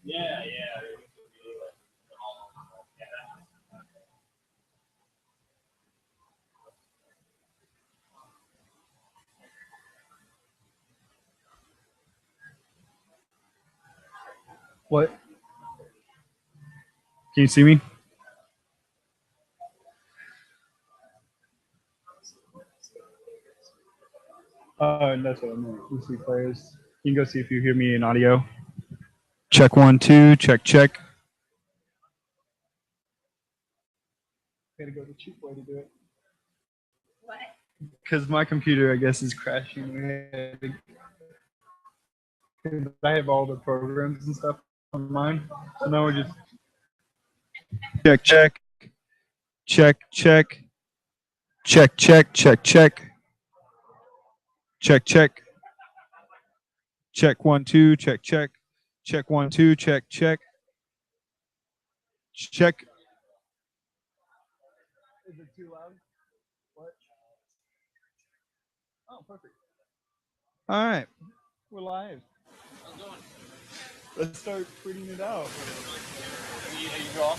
Yeah, yeah. What? Can you see me? That's what I meant. You see players. You can go see if you hear me in audio. Check 1 2. Check check. Gotta go the cheap way to do it. What? Because my computer, I guess, is crashing. I have all the programs and stuff on mine. So now we're just check check check check check check check check check check check 1 2 check check check 1 2 check check check. Is it too loud? What? Oh, perfect. All right, we're live. Let's start printing it out. You draw?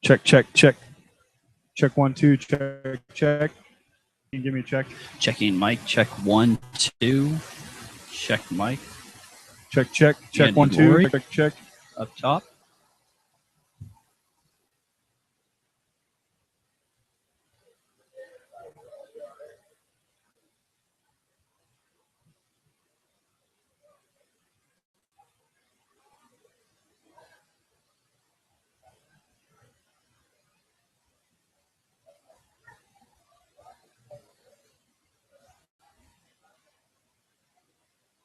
Check, check, check. Check 1, 2, check, check. Can you give me a check? Checking mic. Check 1, 2. Check mic. Check, check, check Andy 1, 2, Lori. check, check. Up top.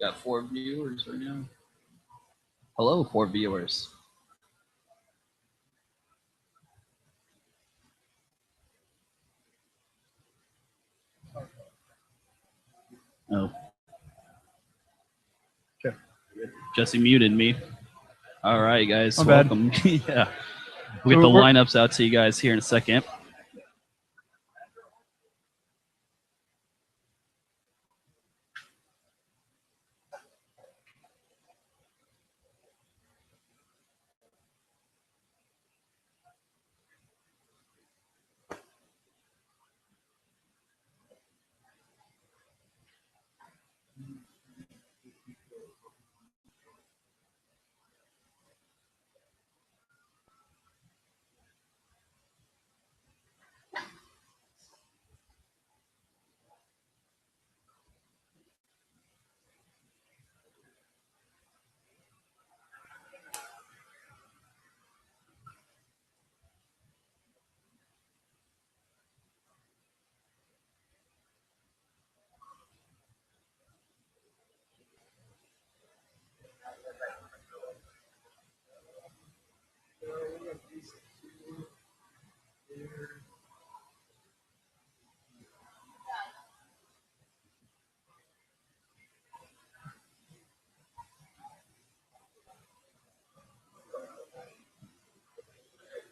Got 4 viewers right now. Hello, 4 viewers. Oh. Okay. Jesse muted me. All right, guys. My bad. Welcome. Yeah. We'll get the lineups out to you guys here in a second.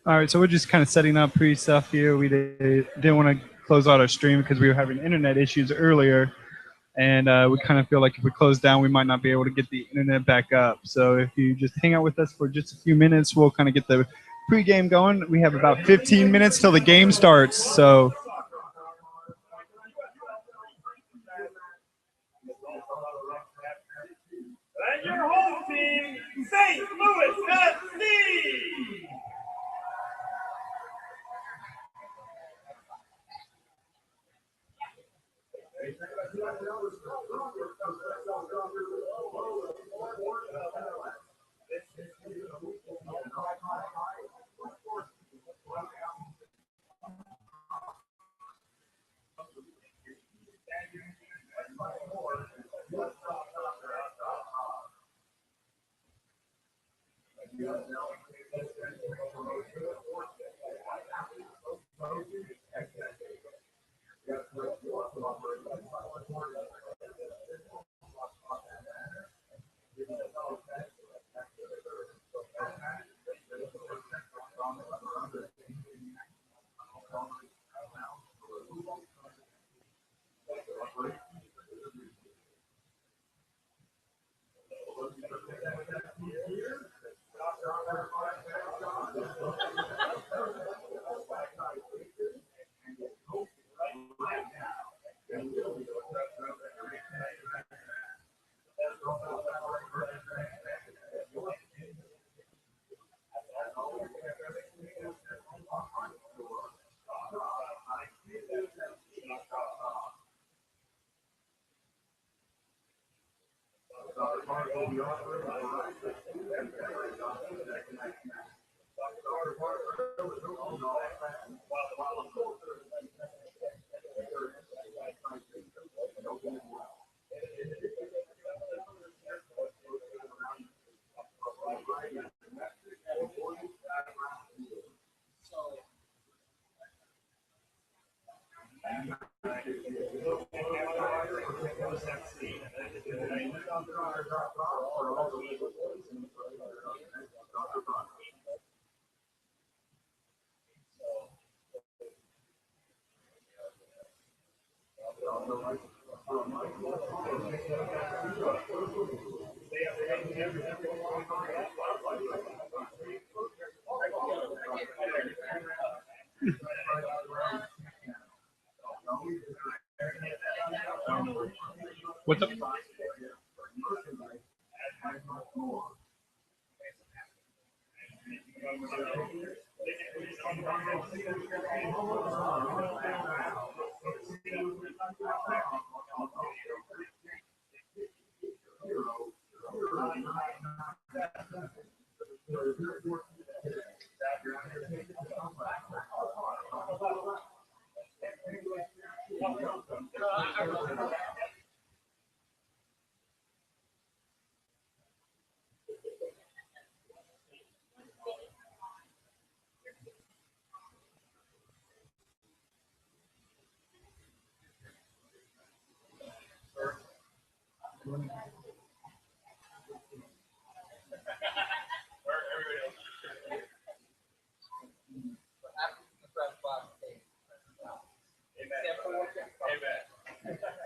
All right, so we're just kind of setting up pre-stuff here. We didn't want to close out our stream because we were having internet issues earlier, and we kind of feel like if we close down, we might not be able to get the internet back up. So if you just hang out with us for just a few minutes, we'll kind of get the pre-game going. We have about 15 minutes till the game starts, so. And your home team, St. Louis FC. What's up?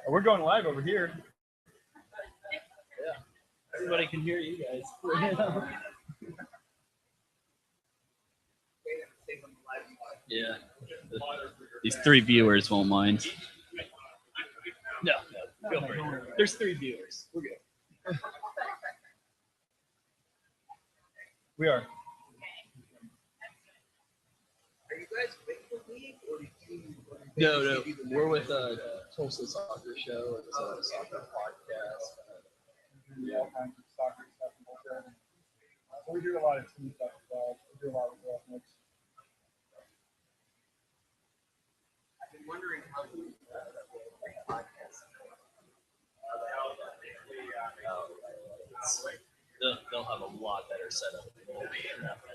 We're going live over here. Everybody can hear you guys. Yeah. These 3 viewers won't mind. No, go for it. There's 3 viewers. We're good. We are. Are you guys with the league, or do you? No. We're with Tulsa Soccer Show. It's a soccer podcast. All kinds of soccer stuff. So we do a lot of team stuff as well. We do a lot of graphics. I've been wondering how to podcast. They'll have a lot better setup than we'll be in that way.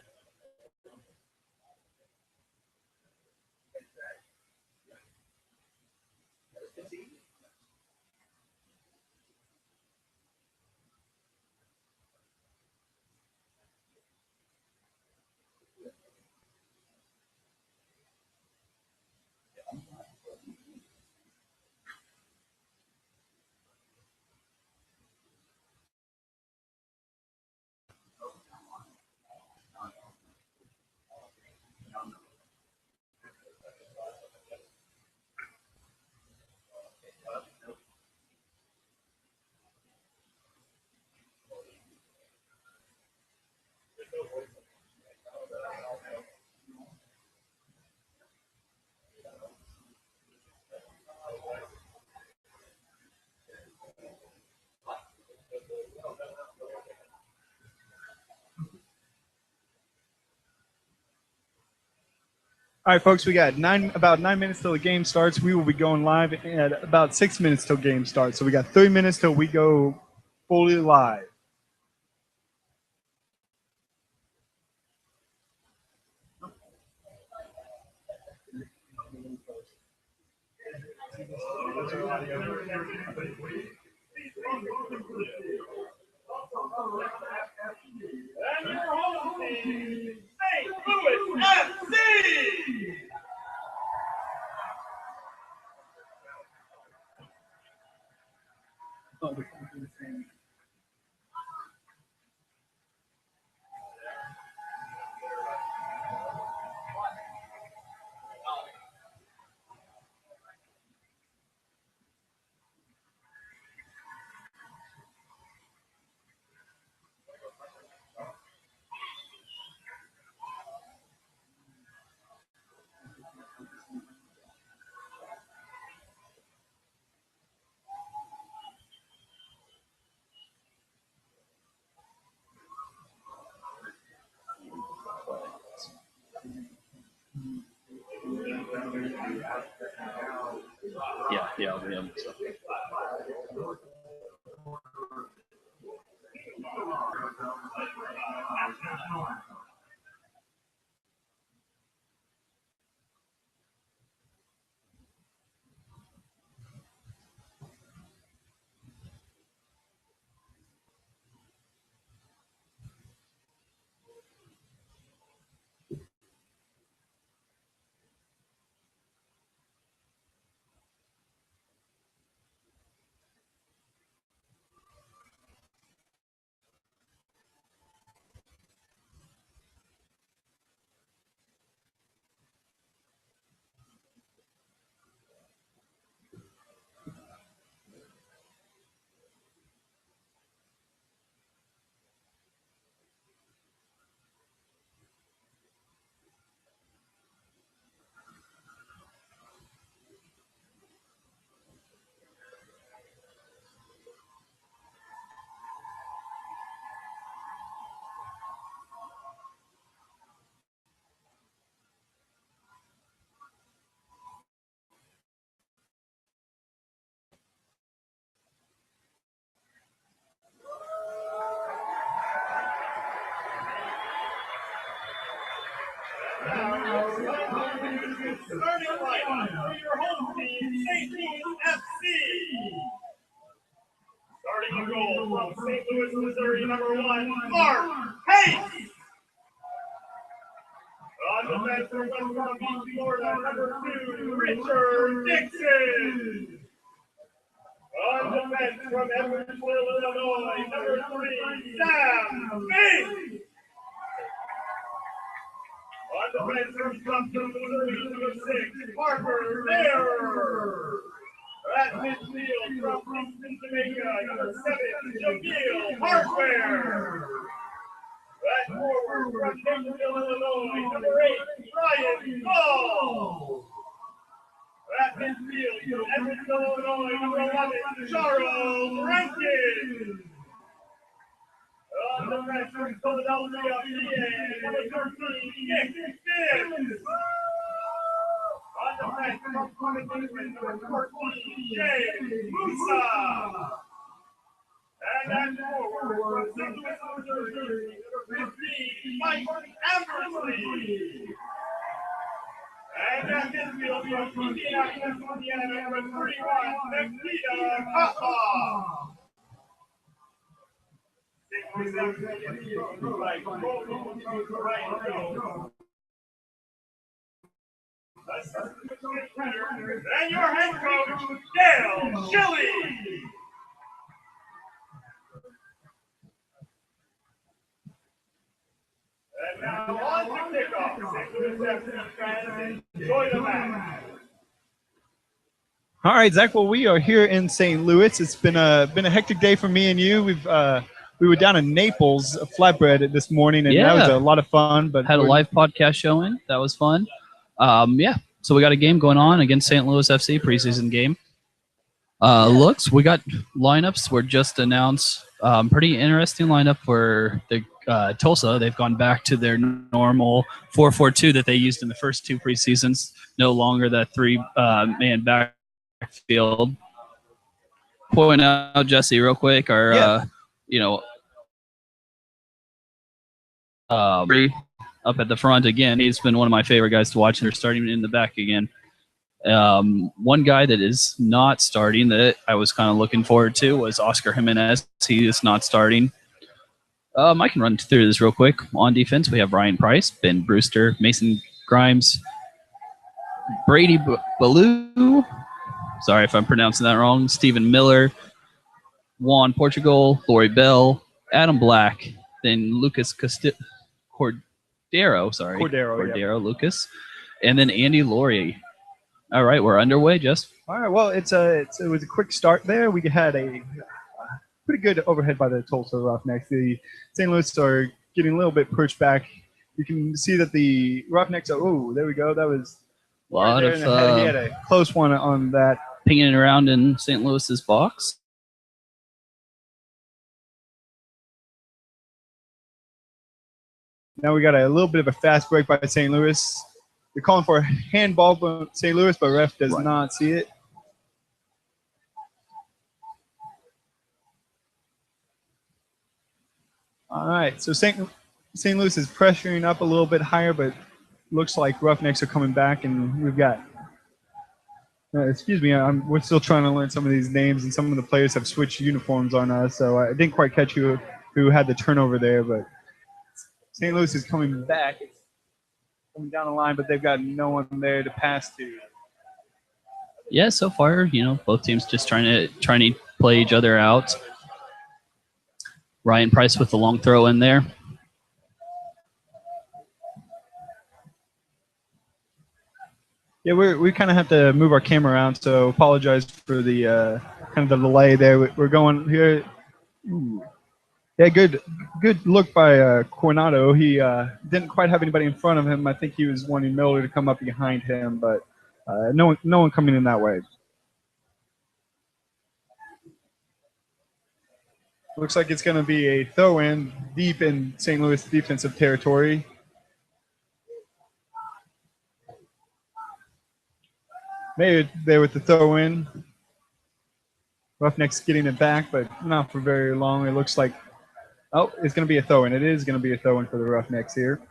All right, folks, we got about 9 minutes till the game starts. We will be going live at about 6 minutes till game starts. So we got 3 minutes till we go fully live. And your home team, St. Louis FC. Yeah, I'll be able to. Starting lineup for your home team, St. Louis FC. Starting a goal from St. Louis, Missouri, number 1, Mark Hayes. On defense from West Palm Beach, Florida, number 2, Richard Dixon. On defense from Evansville, Illinois, number 3, Sam Bing. On defense from Thompson, Missouri, number 6, Parker Mayer. At midfield from Kingston, Jamaica, number 7, Jamil Hardware. At forward from Evansville, Illinois, number 8, Ryan Ball. At midfield from Evansville, Illinois, number 11, Charles Rankin. On the bench from Philadelphia, PA, number 13, Nick Gibbs. On the bench from Plymouth, England, number 14, Jay Musa. And at forward from St. Louis, Missouri, number 15, Mike Eversley. And at midfield from Indianapolis, Indiana, number 31, Nikita Kappa. And your head coach, Dale Shelley. And now on to kickoff. St. Louis FC fans, enjoy the match. All right, Zach. Well, we are here in St. Louis. It's been a hectic day for me and you. We were down in Naples, Flatbread, this morning, and that was a lot of fun. But had a live podcast showing. That was fun. So we got a game going on against St. Louis FC, preseason game. We got lineups were just announced. Pretty interesting lineup for the Tulsa. They've gone back to their normal 4-4-2 that they used in the first 2 preseasons. No longer that 3-man backfield. Point out Jesse real quick. Up at the front again. He's been one of my favorite guys to watch, and they're starting in the back again. One guy that is not starting that I was kind of looking forward to was Oscar Jimenez. He is not starting. I can run through this real quick. On defense, we have Ryan Price, Ben Brewster, Mason Grimes, Brady Ballou. Sorry if I'm pronouncing that wrong. Stephen Miller, Juan Portugal, Lori Bell, Adam Black, then Lucas Cordero, Lucas, and then Andy Laurie. All right, we're underway, Jess. All right, well, it was a quick start there. We had a pretty good overhead by the Tulsa Roughnecks. The St. Louis are getting a little bit pushed back. You can see that the Roughnecks are, there we go. That was a lot of he had a close one on that. Pinging it around in St. Louis's box. Now we got a little bit of a fast break by St. Louis. They're calling for a handball by St. Louis, but ref does not see it. All right, so St. Louis is pressuring up a little bit higher, but looks like Roughnecks are coming back, and we've got excuse me, we're still trying to learn some of these names, and some of the players have switched uniforms on us, so I didn't quite catch who had the turnover there, but St. Louis is coming back. It's coming down the line, but they've got no one there to pass to. Yeah, so far, both teams just trying to play each other out. Ryan Price with the long throw in there. Yeah, we kind of have to move our camera around, so apologize for the kind of the delay there. We're going here. Ooh. Yeah, good look by Coronado. He didn't quite have anybody in front of him. I think he was wanting Miller to come up behind him, but no one coming in that way. Looks like it's going to be a throw-in deep in St. Louis defensive territory. Maybe there with the throw-in. Roughnecks getting it back, but not for very long. It looks like, it's going to be a throw-in. It is going to be a throw-in for the Roughnecks here.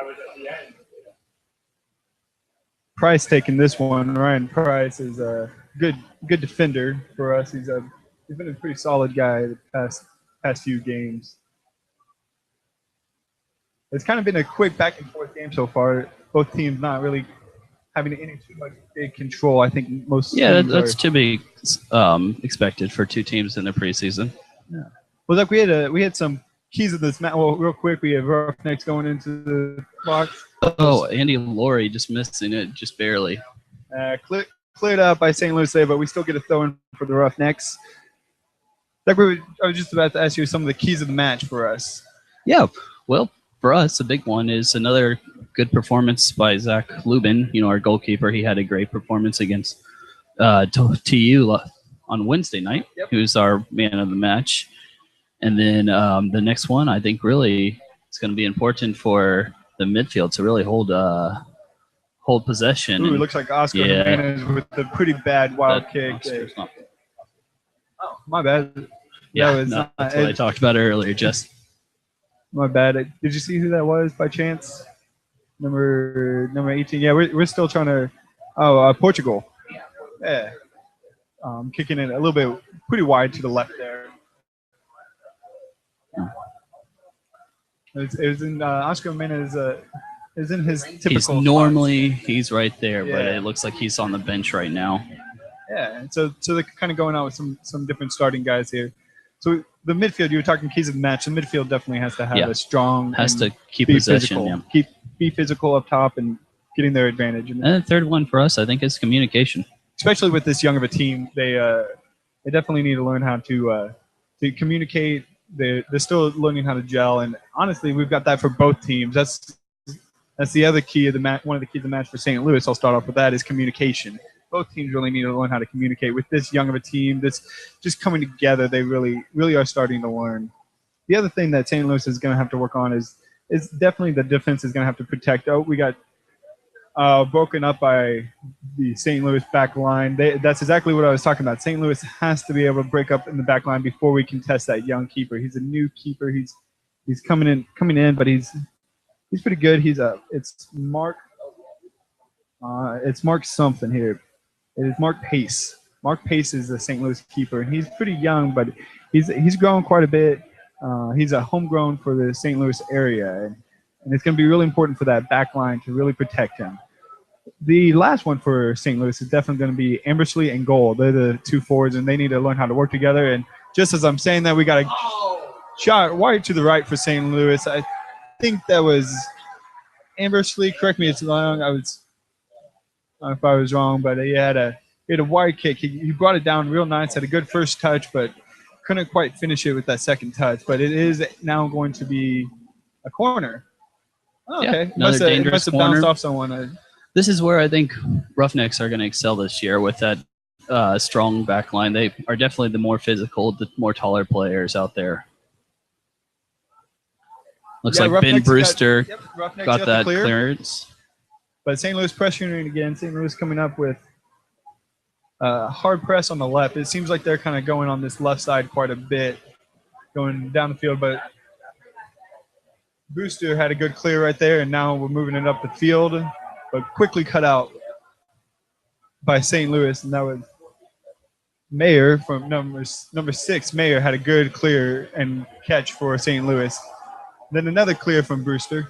was at the end. Price taking this one. Ryan Price is a good defender for us. He's been a pretty solid guy the past few games. It's kind of been a quick back and forth game so far. Both teams not really having any too much big control. I think most teams that's are, to be expected for two teams in the preseason. Yeah. Well, look, we had some keys of this match. Well, real quick, we have Roughnecks going into the box. Oh, Andy Laurie just missing it, just barely. Cleared up by St. Louis there, but we still get a throw in for the Roughnecks. Like I was just about to ask you some of the keys of the match for us. Yeah, well, for us, the big one is another good performance by Zach Lubin. You know, our goalkeeper. He had a great performance against TU on Wednesday night. Yep. Who's our man of the match. And then the next one, I think, really it's going to be important for the midfield to really hold possession. Ooh, it looks like Oscar Jimenez with a pretty bad wild kick. Oh, my bad. Yeah, that's what I talked about earlier, Just. My bad. Did you see who that was by chance? Number 18. Yeah, we're still trying to. Oh, Portugal. Yeah. Kicking it a little bit pretty wide to the left there. It was in Oscar Jimenez is in his typical. He's right there, but it looks like he's on the bench right now. Yeah, and so they're kind of going out with some different starting guys here. So the midfield, you were talking keys of the match. The midfield definitely has to have a strong. Has to keep possession. Yeah. Be physical up top and getting their advantage. And the third one for us, I think, is communication. Especially with this young of a team, they definitely need to learn how to communicate. They're still learning how to gel, and honestly, we've got that for both teams. That's the other key of the match. One of the keys of the match for St. Louis. I'll start off with that is communication. Both teams really need to learn how to communicate with this young of a team. This just coming together. They really are starting to learn. The other thing that St. Louis is going to have to work on is definitely the defense is going to have to protect. Oh, we got broken up by the St. Louis back line. That's exactly what I was talking about. St. Louis has to be able to break up in the back line before we can test that young keeper. He's a new keeper. He's coming in, but he's pretty good. It's Mark something here. It is Mark Pace. Mark Pace is the St. Louis keeper, and he's pretty young, but he's grown quite a bit. He's a homegrown for the St. Louis area, and it's going to be really important for that back line to really protect him. The last one for St. Louis is definitely going to be Ambersley and Goal. They're the two forwards, and they need to learn how to work together. And just as I'm saying that, we got a shot wide to the right for St. Louis. I think that was Ambersley. Correct me if it's wrong. I don't know if I was wrong, but he had a wide kick. He brought it down real nice, had a good first touch, but couldn't quite finish it with that second touch. But it is now going to be a corner. Oh, okay. Another dangerous must have corner. bounced off someone. This is where I think Roughnecks are going to excel this year with that strong back line. They are definitely the more physical, the more taller players out there. Looks like Ben Brewster got that clearance. But St. Louis pressuring again. St. Louis coming up with hard press on the left. It seems like they're kind of going on this left side quite a bit, going down the field. But Brewster had a good clear right there, and now we're moving it up the field, but quickly cut out by St. Louis, and that was Mayer from number 6. Mayer had a good clear and catch for St. Louis. Then another clear from Brewster.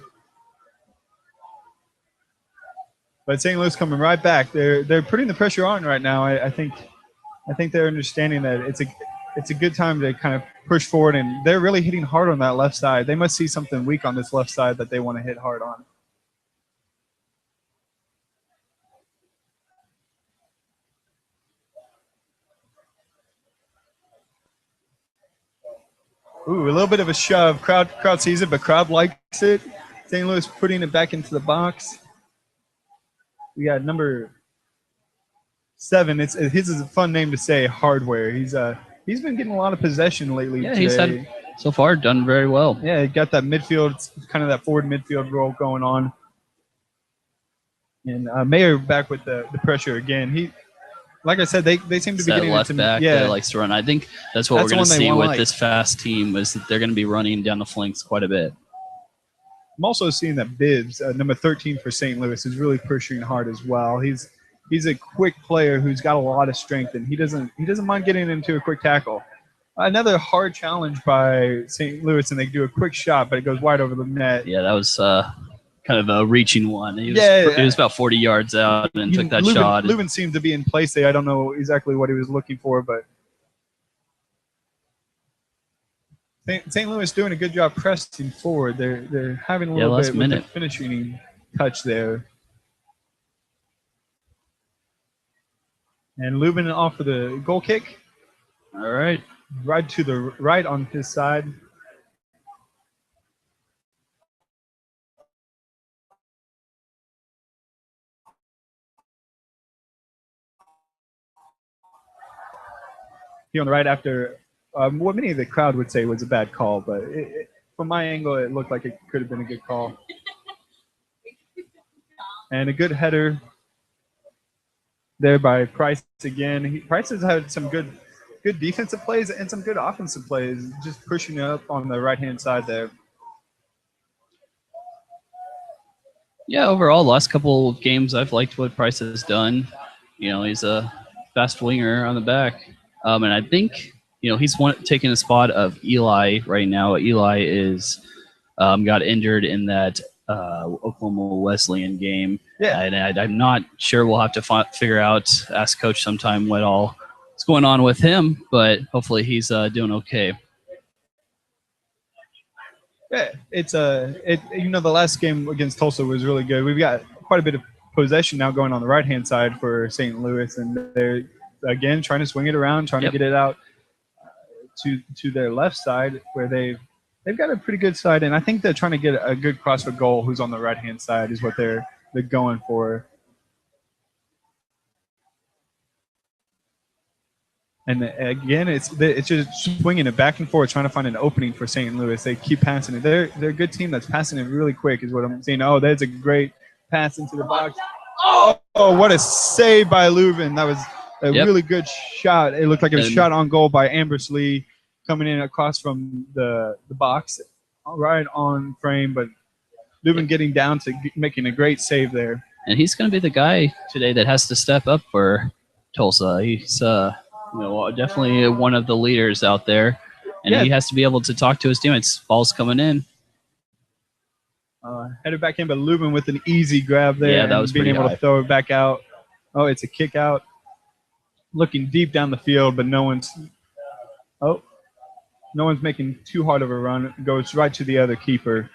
But St. Louis coming right back. They're putting the pressure on right now. I think they're understanding that it's a good time to kind of push forward, and they're really hitting hard on that left side. They must see something weak on this left side that they want to hit hard on. Ooh, a little bit of a shove. Crowd sees it, but crowd likes it. St. Louis putting it back into the box. We got number 7. His is a fun name to say. Hardware. He's been getting a lot of possession lately. Yeah, he's had so far done very well. Yeah, he got that midfield, kind of that forward midfield role going on. And Mayer back with the pressure again. Like I said, they seem to be getting left into back that likes to run. I think that's what we're going to see with like. this fast team is that they're going to be running down the flanks quite a bit. I'm also seeing that Bibbs, number 13 for St. Louis, is really pushing hard as well. He's a quick player who's got a lot of strength, and he doesn't mind getting into a quick tackle. Another hard challenge by St. Louis, and they do a quick shot, but it goes wide over the net. Yeah, that was kind of a reaching one. He was about 40 yards out and took that shot. Lubin seemed to be in place there. I don't know exactly what he was looking for, but St. Louis doing a good job pressing forward. They're having a little bit with the finishing touch there. And Lubin off for the goal kick. All right. Right to the right on his side. He on the right after what many of the crowd would say was a bad call, but from my angle, it looked like it could have been a good call. And a good header there by Price again. Price has had some good defensive plays and some good offensive plays, just pushing up on the right-hand side there. Yeah, overall, last couple of games, I've liked what Price has done. You know, he's a fast winger on the back. And I think, you know, he's taking the spot of Eli right now. Eli is got injured in that Oklahoma Wesleyan game. Yeah. And I'm not sure. We'll have to figure out, ask Coach sometime what all is going on with him, but hopefully he's doing okay. Yeah, it's you know, the last game against Tulsa was really good. We've got quite a bit of possession now going on the right-hand side for St. Louis, and they're again trying to swing it around, trying to get it out to their left side where they've got a pretty good side, and I think they're trying to get a good cross for goal. Who's on the right-hand side is what they're going for. And again, it's just swinging it back and forth, trying to find an opening for St. Louis. They keep passing it. They're a good team that's passing it really quick is what I'm seeing. Oh, there's a great pass into the box. Oh, what a save by Leuven. That was a really good shot. It looked like it was shot on goal by Ambersley coming in across from the box, right on frame. But Leuven getting down to making a great save there. And he's going to be the guy today that has to step up for Tulsa. He's you know, definitely one of the leaders out there, and he has to be able to talk to his teammates. Ball's coming in. Headed back in, but Leuven with an easy grab there. Yeah, that was being able to throw it back out. Oh, it's a kick out. Looking deep down the field, but no one's making too hard of a run. It goes right to the other keeper.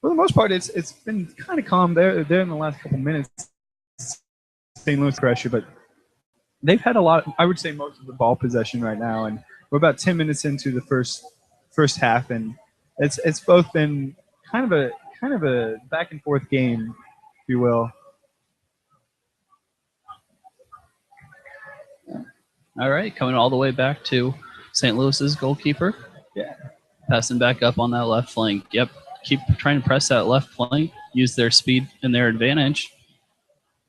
For the most part, it's been kind of calm there in the last couple minutes. St. Louis pressure, but they've had a lot. I would say most of the ball possession right now, and we're about 10 minutes into the first half, and it's both been kind of a back and forth game, if you will. All right, coming all the way back to St. Louis's goalkeeper. Yeah, passing back up on that left flank. Yep, keep trying to press that left flank. Use their speed and their advantage.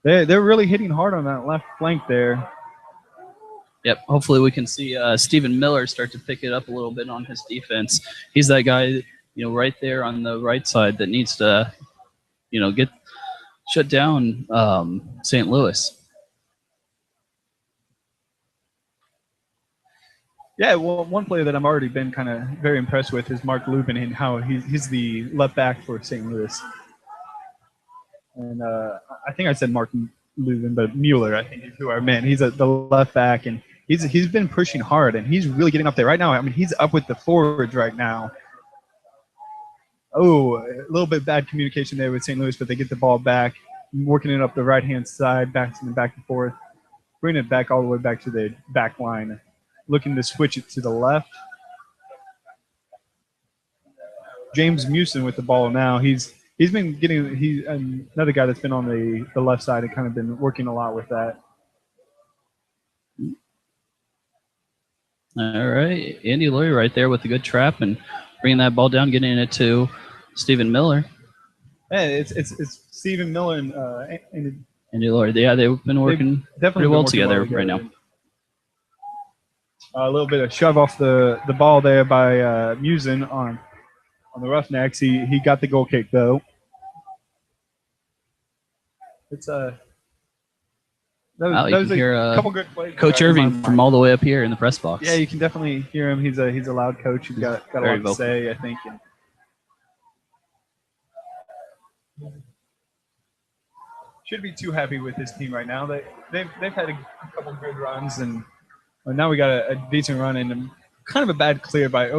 They're really hitting hard on that left flank there. Yep. Hopefully we can see Stephen Miller start to pick it up a little bit on his defense. He's that guy, you know, right there on the right side that needs to, you know, shut down St. Louis. Yeah, well, one player that I've already been kind of very impressed with is Mark Lubin and how he's the left back for St. Louis. And I think I said Mark Leuven, but Mueller, I think is who I meant. He's the left back, and he's been pushing hard, and he's really getting up there right now. I mean, he's up with the forwards right now. Oh, a little bit bad communication there with St. Louis, but they get the ball back, working it up the right-hand side, back and forth, bringing it back all the way back to the back line, looking to switch it to the left. James Mewson with the ball now. He's been getting. He's another guy that's been on the left side and kind of been working a lot with that. All right, Andy Lurie right there with a good trap and bringing that ball down, getting it to Stephen Miller. Hey, it's Stephen Miller and Andy Lurie. Yeah, they've been working pretty well together right now. A little bit of shove off the ball there by Musin on the Roughnecks. He got the goal kick though. It's Wow, that you was can a hear couple good plays. Coach there in my Irving from mind. all the way up here in the press box. Yeah, you can definitely hear him. He's a loud coach. He's got a Very lot to vocal. say, I think. And should be too happy with his team right now. They've had a couple good runs, and now we got a decent run and kind of a bad clear but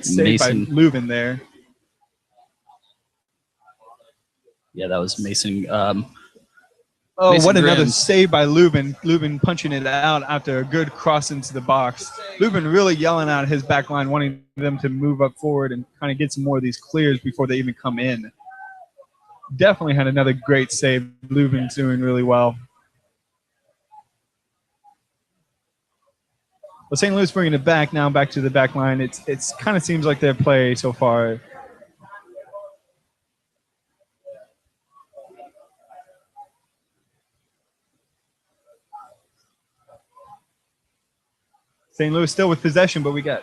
saved by Mason. Leuven there. Yeah, that was Mason. Oh, Mason what another Grimm. save by Leuven. Leuven punching it out after a good cross into the box. Leuven really yelling out his back line, wanting them to move up forward and kind of get some more of these clears before they even come in. Definitely had another great save. Leuven's doing really well. Well, St. Louis bringing it back now, back to the back line. It's kind of seems like their play so far. St. Louis still with possession, but we got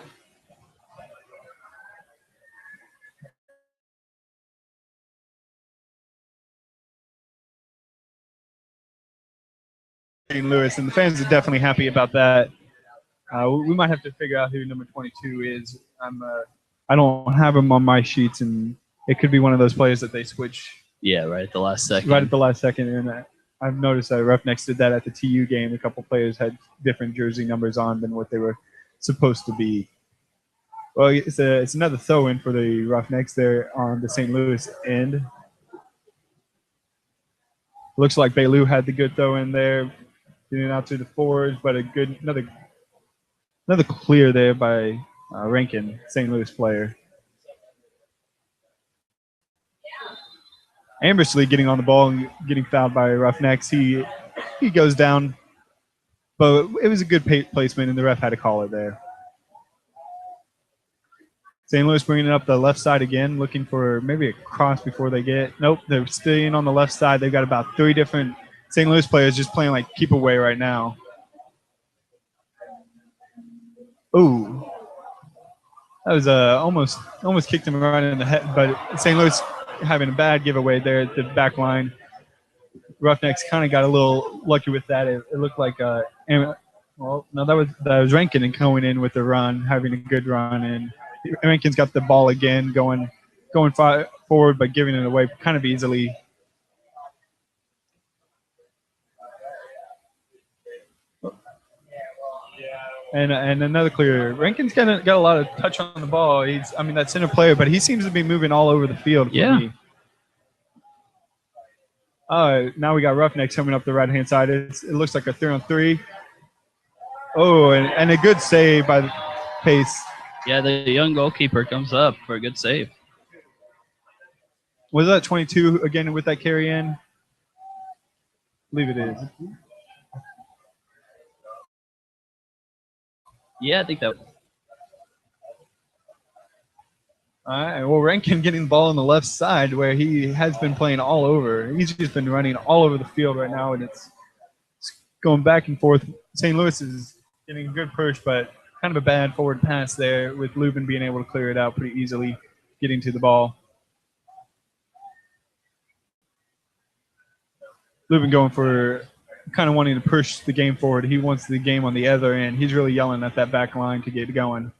St. Louis, and the fans are definitely happy about that. We might have to figure out who number 22 is. I don't have him on my sheets, and it could be one of those players that they switch Yeah, right at the last second. right at the last second. And I've noticed that Roughnecks did that at the TU game. A couple players had different jersey numbers on than what they were supposed to be. Well, it's another throw-in for the Roughnecks there on the St. Louis end. Looks like Bailu had the good throw-in there, getting out to the forwards, but another clear there by Rankin, St. Louis player. Ambersley getting on the ball and getting fouled by Roughnecks. He goes down, but it was a good placement, and the ref had to call it there. St. Louis bringing it up the left side again, looking for maybe a cross before they get. Nope, they're staying on the left side. They've got about 3 different St. Louis players just playing like keep away right now. Ooh, that was almost kicked him right in the head, but St. Louis having a bad giveaway there at the back line. Roughnecks kind of got a little lucky with that. It looked like that was Rankin and going in with the run, having a good run, and Rankin's got the ball again, going forward but giving it away kind of easily. And another clear. Rankin's got a lot of touch on the ball. That center player, but he seems to be moving all over the field for Yeah. me. Now we got Roughnecks coming up the right-hand side. It looks like a 3-on-3. Oh, and a good save by Pace. Yeah, the young goalkeeper comes up for a good save. Was that 22 again with that carry in? I believe it is. Yeah, I think that. All right. Well, Rankin getting the ball on the left side where he has been playing all over. He's just been running all over the field right now, and it's going back and forth. St. Louis is getting a good push, but kind of a bad forward pass there with Leuven being able to clear it out pretty easily, getting to the ball. Leuven going for kind of wanting to push the game forward. He wants the game on the other end. He's really yelling at that back line to get going.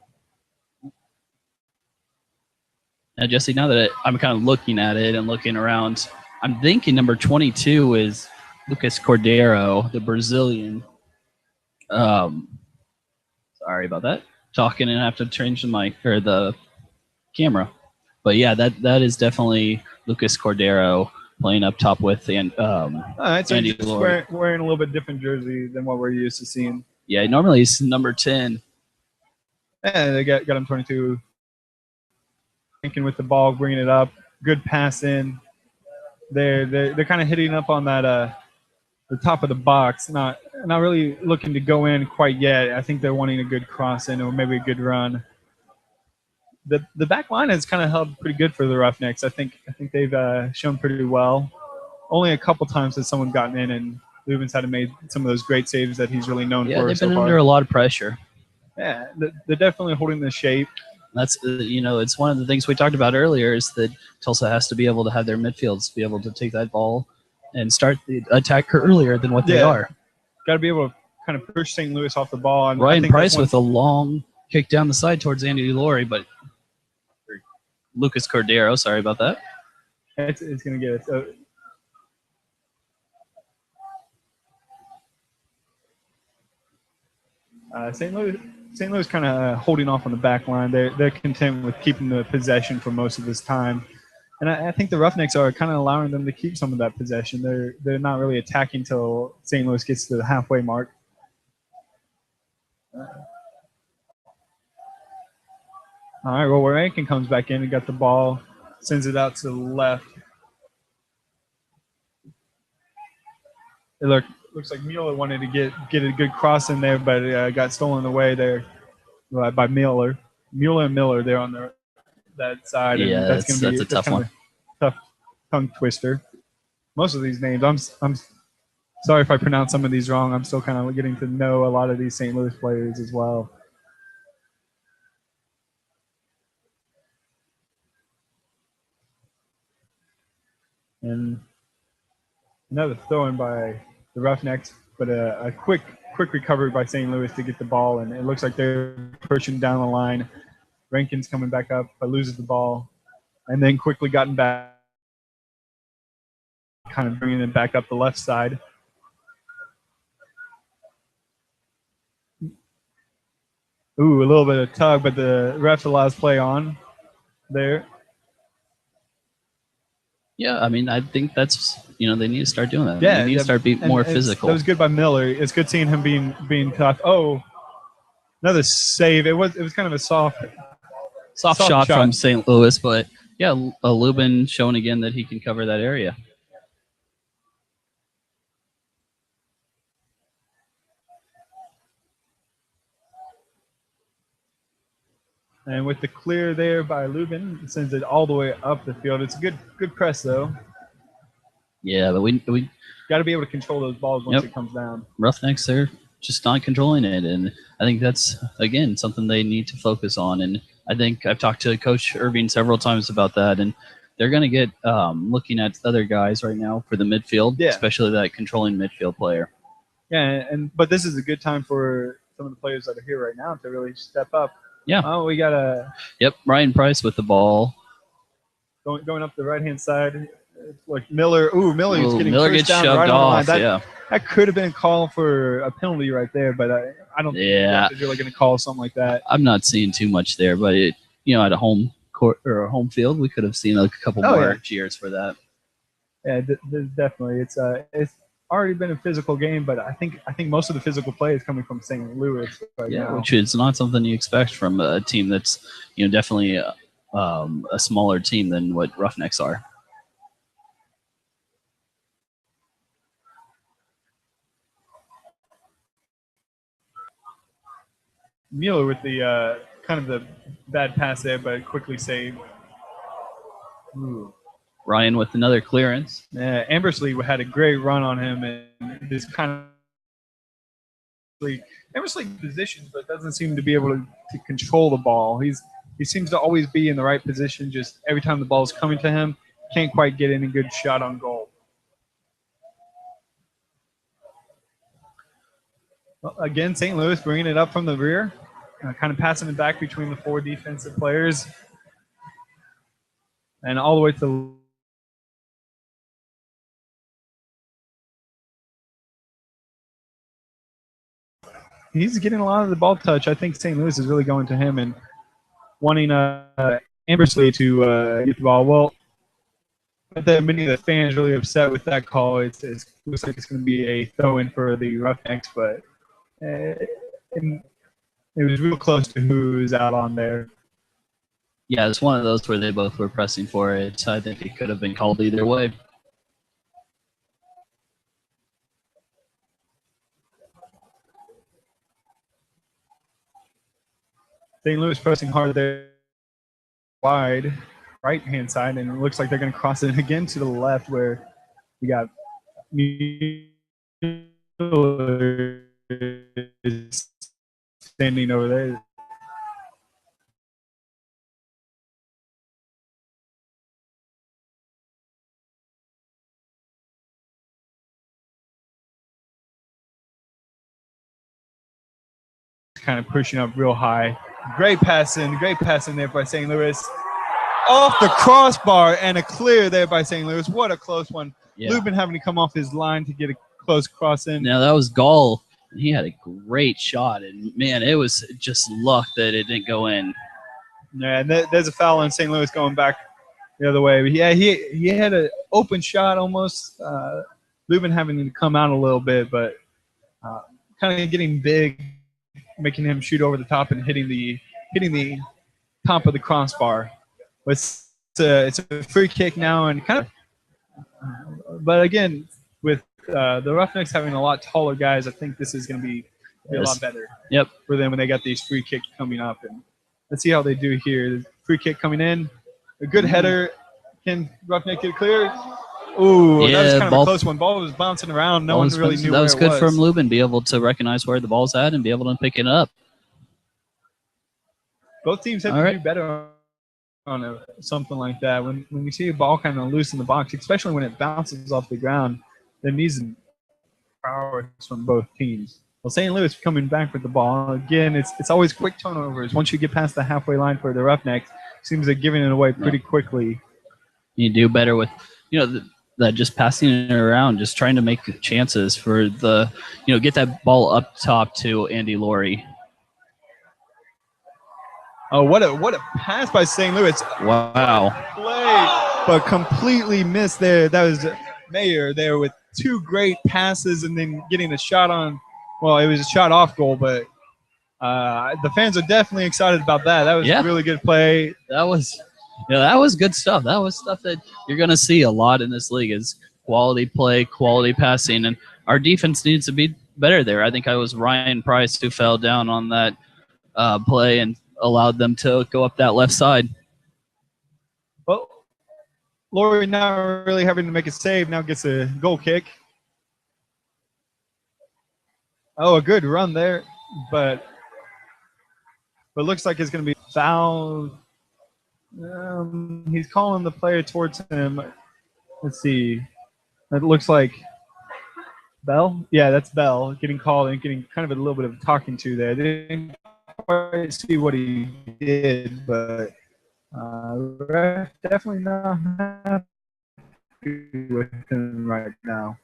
Now, Jesse, now that I'm kind of looking at it and looking around, I'm thinking number 22 is Lucas Cordero, the Brazilian. Sorry about that. Talking and have to change the mic or the camera. But yeah, that is definitely Lucas Cordero playing up top with Andy He's Lord. wearing a little bit different jersey than what we're used to seeing. Yeah, normally he's number 10. Yeah, they got him 22. Thinking with the ball, bringing it up. Good pass in. They're kind of hitting up on that the top of the box. Not really looking to go in quite yet. I think they're wanting a good cross in or maybe a good run. The back line has kind of held pretty good for the Roughnecks. I think they've shown pretty well. Only a couple times has someone gotten in and Lubin's had to make some of those great saves that he's really known Yeah, for they've so been far. under a lot of pressure. Yeah, they're definitely holding the shape. That's it's one of the things we talked about earlier is that Tulsa has to be able to have their midfields be able to take that ball and start the attack earlier than what they are. Got to be able to kind of push St. Louis off the ball. And Ryan Price with a long kick down the side towards Andy Laurie, but Lucas Cordero, sorry about that. It's going to get it. St. Louis kind of holding off on the back line. They're content with keeping the possession for most of this time. And I think the Roughnecks are kind of allowing them to keep some of that possession. They're not really attacking until St. Louis gets to the halfway mark. All right, well, Rankin comes back in and got the ball, sends it out to the left. It looks like Mueller wanted to get a good cross in there, but it got stolen away there by Mueller. Mueller and Miller, they're on that side. Yeah, and that's a tough one. Tough tongue twister. Most of these names, I'm sorry if I pronounce some of these wrong. I'm still kind of getting to know a lot of these St. Louis players as well. And another throw-in by the Roughnecks, but a quick recovery by St. Louis to get the ball, and it looks like they're pushing down the line. Rankin's coming back up, but loses the ball, and then quickly gotten back, kind of bringing it back up the left side. Ooh, a little bit of tug, but the ref allows play on there. Yeah, I mean, I think that's they need to start doing that. Yeah, they need to start being more physical. That was good by Miller. It's good seeing him being tough. Oh, another save. It was kind of a soft shot from St. Louis, but yeah, Lubin showing again that he can cover that area. And with the clear there by Lubin, it sends it all the way up the field. It's a good press though. Yeah, but we got to be able to control those balls once it comes down. Roughnecks, they're just not controlling it, and I think that's again something they need to focus on. And I think I've talked to Coach Irving several times about that, and they're going to get looking at other guys right now for the midfield, especially that controlling midfield player. Yeah, but this is a good time for some of the players that are here right now to really step up. Yeah. Oh, we got a. Yep, Ryan Price with the ball. Going up the right-hand side. Like Miller. Ooh, Miller gets shoved off. That could have been a call for a penalty right there, but I don't think they're really going to call something like that. I'm not seeing too much there, but at a home court or a home field, we could have seen a couple more cheers for that. Yeah, definitely. It's already been a physical game, but I think most of the physical play is coming from St. Louis right now. Which is not something you expect from a team that's definitely a smaller team than what Roughnecks are. Mueller with the kind of the bad pass there, but quickly saved. Ooh. Ryan with another clearance. Yeah, Ambersley had a great run on him, and just kind of Ambersley positions, but doesn't seem to be able to control the ball. He seems to always be in the right position. Just every time the ball is coming to him, can't quite get any good shot on goal. Well, again, St. Louis bringing it up from the rear, kind of passing it back between the four defensive players, and all the way to. He's getting a lot of the ball touch. I think St. Louis is really going to him and wanting Ambersley to get the ball. Well, many of the fans really upset with that call. It looks like it's going to be a throw-in for the Roughnecks, but it was real close to who's out on there. Yeah, it's one of those where they both were pressing for it. I think it could have been called either way. St. Louis pressing hard there, wide, right-hand side, and it looks like they're going to cross it again to the left where we got Mueller is standing over there. Kind of pushing up real high. Great passing there by St. Louis. Off the crossbar and a clear there by St. Louis. What a close one. Yeah. Lubin having to come off his line to get a close cross in. Now that was Gall. He had a great shot, and man, it was just luck that it didn't go in. Yeah, and there's a foul on St. Louis going back the other way. But yeah, he had an open shot almost. Lubin having to come out a little bit, but kind of getting big, making him shoot over the top and hitting the top of the crossbar. It's a free kick now, and kind of. But again, with the Roughnecks having a lot taller guys, I think this is going to be a lot better. Yep. For them when they got these free kicks coming up, and let's see how they do here. Free kick coming in, a good header. Can Roughneck get it clear? Ooh, that was kind of a close one. Ball was bouncing around. No one really knew where it was. That was good from Lubin, be able to recognize where the ball's at and be able to pick it up. Both teams have to do better on something like that. When you see a ball kind of loose in the box, especially when it bounces off the ground, there needs power from both teams. Well, St. Louis coming back with the ball. Again, it's always quick turnovers. Once you get past the halfway line for the Roughnecks, it seems they're giving it away pretty quickly. You do better with, that just passing it around, just trying to make chances for the, get that ball up top to Andy Laurie. Oh, what a pass by St. Louis. Wow. Play, but completely missed there. That was Mayer there with two great passes and then getting a shot on. Well, it was a shot off goal, but the fans are definitely excited about that. That was a really good play. That was good stuff. That was stuff that you're going to see a lot in this league is quality play, quality passing, and our defense needs to be better there. I think I was Ryan Price who fell down on that play and allowed them to go up that left side. Well, Laurie now really having to make a save, now gets a goal kick. Oh, a good run there, but looks like it's going to be foul. He's calling the player towards him. Let's see. It looks like Bell. Yeah, that's Bell getting called and getting kind of a little bit of a talking to there. They didn't quite see what he did, but ref definitely not happy with him right now.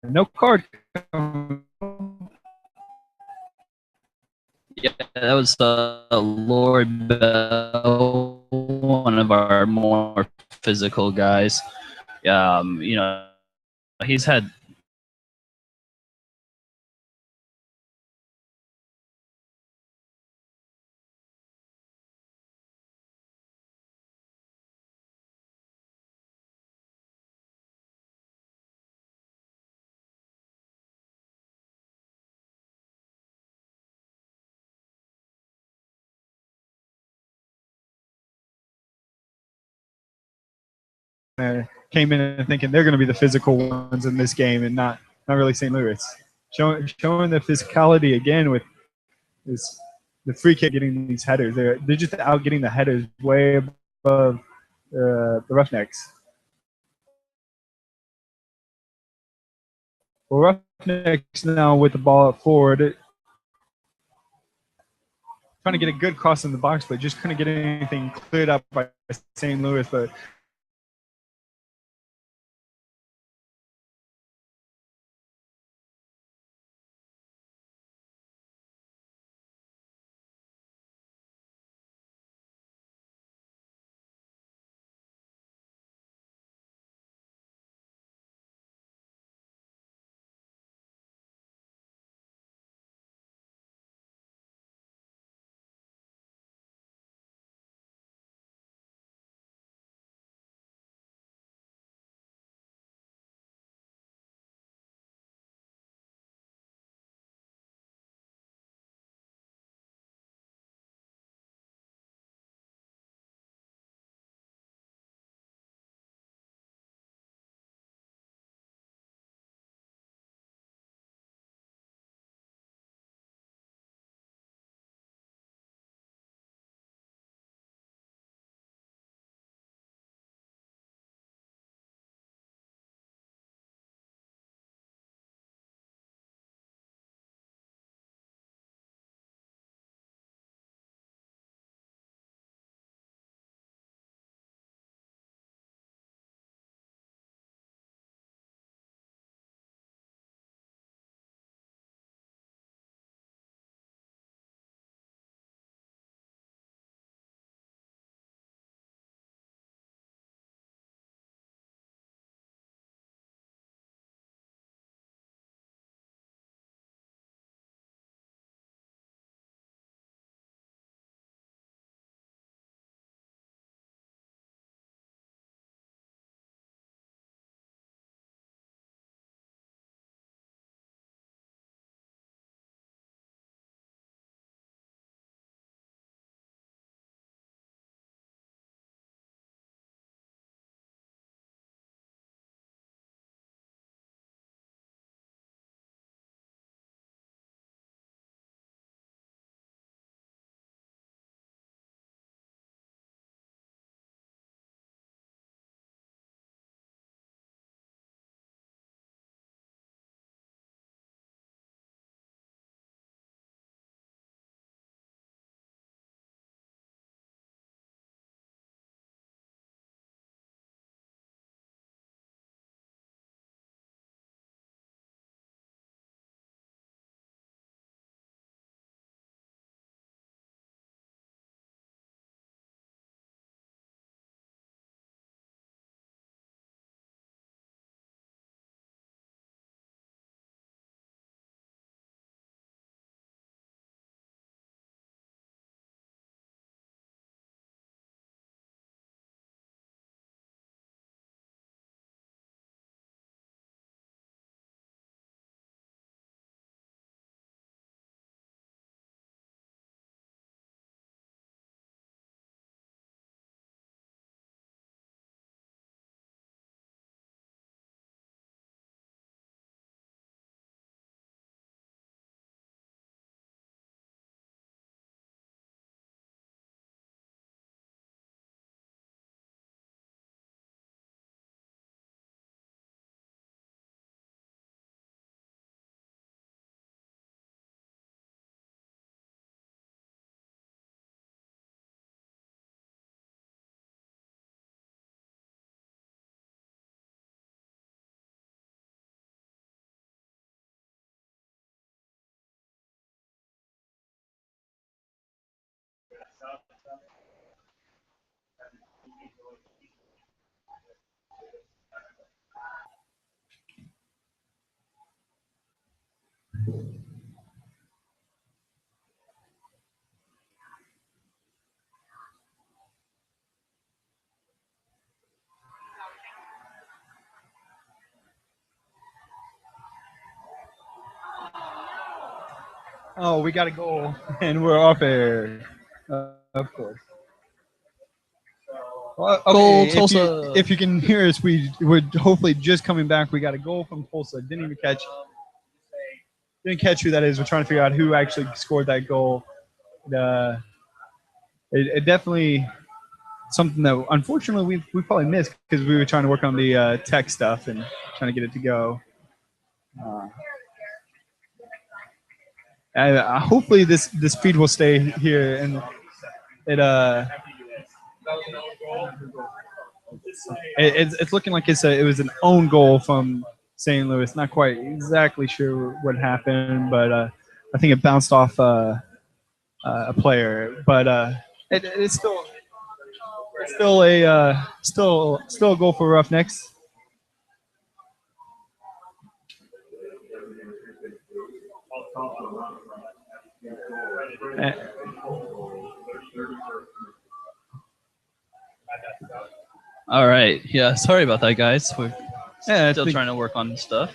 No card. Yeah, that was Lord Bell, one of our more physical guys. He's had came in thinking they're going to be the physical ones in this game and not really St. Louis. Showing the physicality again with the free kick getting these headers. They're just out getting the headers way above the Roughnecks. Well, Roughnecks now with the ball up forward. Trying to get a good cross in the box, but just couldn't get anything cleared up by St. Louis. But Oh, we got a goal, and we're off air. Of course. Well, Goal, if Tulsa. if you can hear us, we're hopefully just coming back. We got a goal from Tulsa. Didn't even catch. Didn't catch who that is. We're trying to figure out who actually scored that goal. It definitely something that unfortunately we probably missed because we were trying to work on the tech stuff and trying to get it to go. Hopefully this feed will stay here and it's looking like it was an own goal from St. Louis. Not quite exactly sure what happened, but I think it bounced off a player. But it's still a goal for Roughnecks. All right. Yeah. Sorry about that, guys. We're Yeah, still trying to work on stuff. I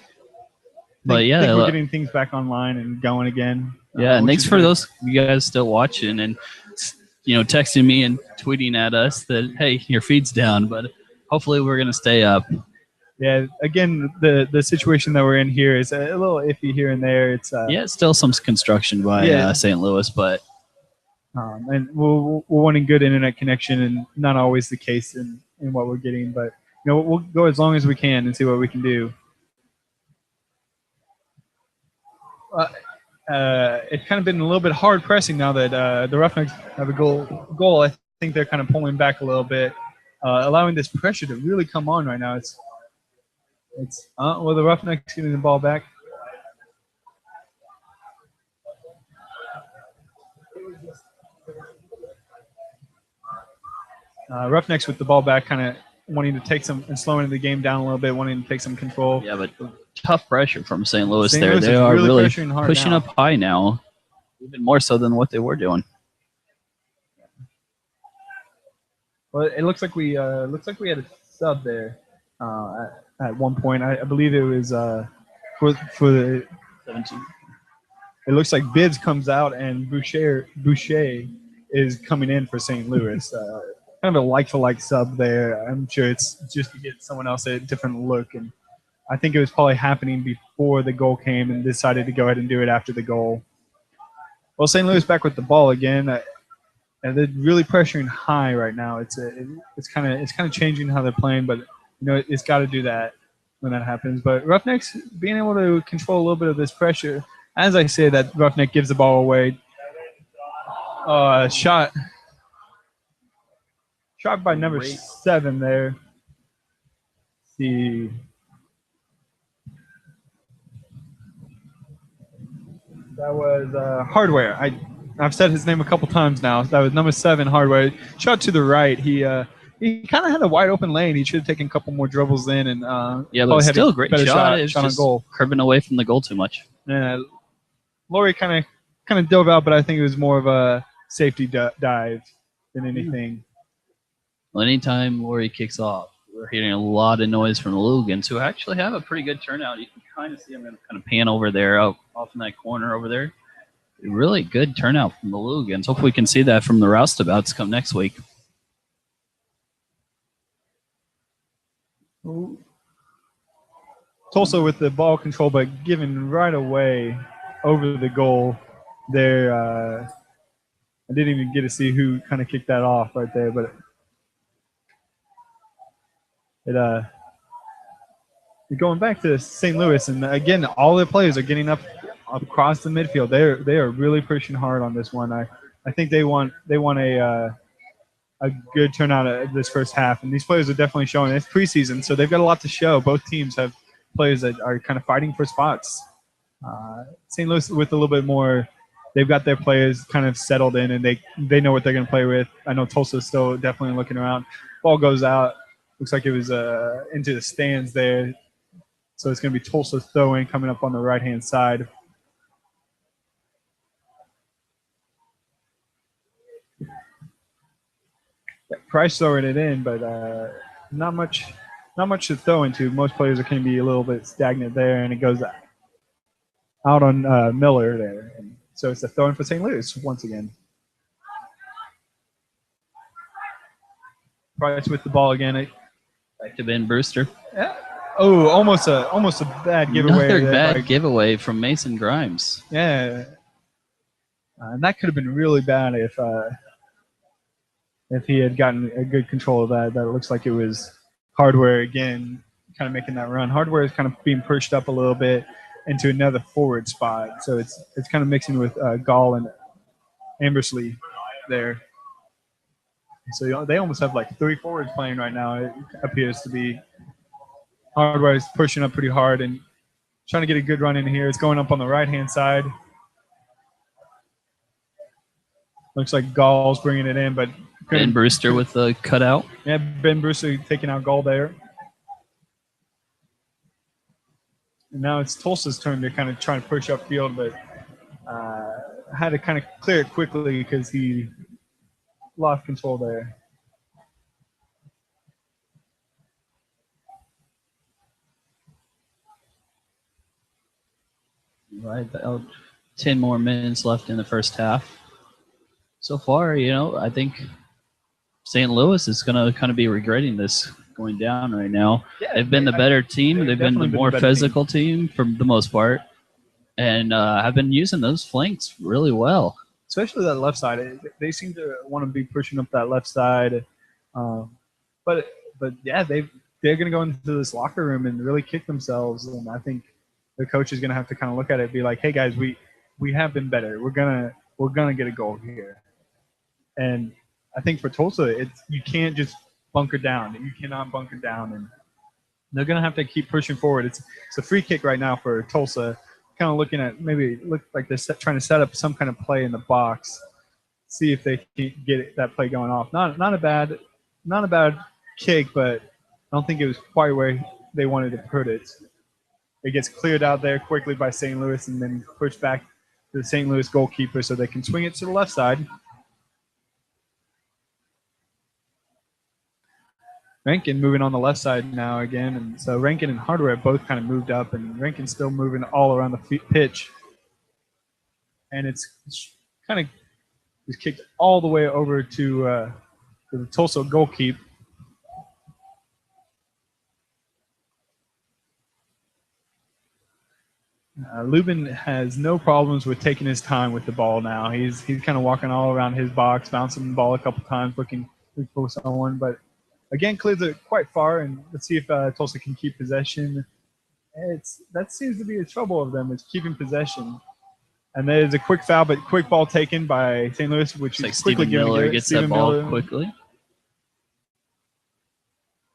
But yeah, think we're getting things back online and going again. yeah, and which thanks is for good. those you guys still watching and texting me and tweeting at us that hey, your feed's down, but hopefully we're gonna stay up. Yeah, again, the situation that we're in here is a little iffy here and there. It's Yeah, it's still some construction by Yeah. St. Louis, but and we're wanting good internet connection, and not always the case in what we're getting. But we'll go as long as we can and see what we can do. It's kind of been a little bit hard pressing now that the Roughnecks have a goal. I think they're kind of pulling back a little bit, allowing this pressure to really come on right now. It's well, the Roughnecks getting the ball back. Roughnecks with the ball back, kind of wanting to take some and slowing the game down a little bit, wanting to take some control. yeah, but tough pressure from St. Louis St. there. Louis They is are really really pressuring hard pushing now. up high now, even more so than what they were doing. Well, it looks like we had a sub there at one point. I believe it was for the 17. It looks like Bibbs comes out and Boucher is coming in for St. Louis. Kind of a like-for-like sub there. I'm sure it's just to get someone else a different look, and I think it was probably happening before the goal came and decided to go ahead and do it after the goal. Well, St. Louis back with the ball again, and they're really pressuring high right now. It's kind of changing how they're playing, but it's got to do that when that happens. But Roughnecks being able to control a little bit of this pressure. As I say that, Roughneck gives the ball away. Shot by number 7 there. Let's see. That was Hardware. I've said his name a couple times now. That was number 7, Hardware. Shot to the right. He kind of had a wide open lane. He should have taken a couple more dribbles in and Yeah, but probably had still a a great better shot. It's on just goal. curving away from the goal too much. Yeah, Laurie kind of dove out, but I think it was more of a safety dive than anything. Well, anytime Laurie kicks off, we're hearing a lot of noise from the Lugans, who actually have a pretty good turnout. You can kind of see them kind of pan over there, off in that corner over there. Really good turnout from the Lugans. Hopefully we can see that from the roustabouts come next week. Tulsa with the ball control, but given right away over the goal there. I didn't even get to see who kind of kicked that off right there, but going back to St. Louis, and again, all their players are getting up across the midfield. They are really pushing hard on this one. I think they want a good turnout of this first half, and these players are definitely showing. It's preseason, so they've got a lot to show. Both teams have players that are kind of fighting for spots. St. Louis with a little bit more they've got their players kind of settled in, and they know what they're going to play with. I know Tulsa's still definitely looking around. Ball goes out. Looks like it was into the stands there. So it's going to be Tulsa throwing coming up on the right-hand side. Price throwing it in, but not much to throw into. Most players are going to be a little bit stagnant there, and it goes out on Miller there. And so it's a throw-in for St. Louis once again. Price with the ball again. Back to Ben Brewster. Yeah. Oh, almost a bad giveaway. Another bad giveaway from Mason Grimes. Yeah. And that could have been really bad if he had gotten a good control of that. That looks like it was Hardware again, kind of making that run. Hardware is kind of being pushed up a little bit into another forward spot. So it's kind of mixing with Gall and Ambersley there. So they almost have like 3 forwards playing right now, it appears to be. Hardware is pushing up pretty hard and trying to get a good run in here. It's going up on the right-hand side. Looks like Gall's bringing it in, but Ben Brewster with the cutout. Yeah, Ben Brewster taking out Gall there. And now it's Tulsa's turn to kind of try to push upfield, but had to kind of clear it quickly because he lost control there. Right, about 10 more minutes left in the first half. So far, I think St. Louis is going to kind of be regretting this going down right now. Yeah, they've been the better team. They've been the more physical team for the most part, and have been using those flanks really well. Especially that left side. They seem to want to be pushing up that left side. But yeah, they're going to go into this locker room and really kick themselves. And I think the coach is going to have to kind of look at it and be like, hey, guys, we have been better. We're gonna get a goal here. And I think for Tulsa, you can't just bunker down. You cannot bunker down. And they're going to have to keep pushing forward. It's a free kick right now for Tulsa. Kind of looking at look like they're trying to set up some kind of play in the box, see if they can get that play going off. Not a bad kick, but I don't think it was quite where they wanted to put it. It gets cleared out there quickly by St. Louis and then pushed back to the St. Louis goalkeeper so they can swing it to the left side. Rankin moving on the left side now again, and so Rankin and Hardware both kind of moved up, and Rankin's still moving all around the pitch. And it's kind of just kicked all the way over to the Tulsa goalkeeper. Lubin has no problems with taking his time with the ball now. He's kind of walking all around his box, bouncing the ball a couple times, looking for someone, but again, clears it quite far, and let's see if Tulsa can keep possession. That seems to be the trouble of them, is keeping possession. And there's a quick foul, but quick ball taken by St. Louis, which is quickly Stephen Miller gets that ball quickly.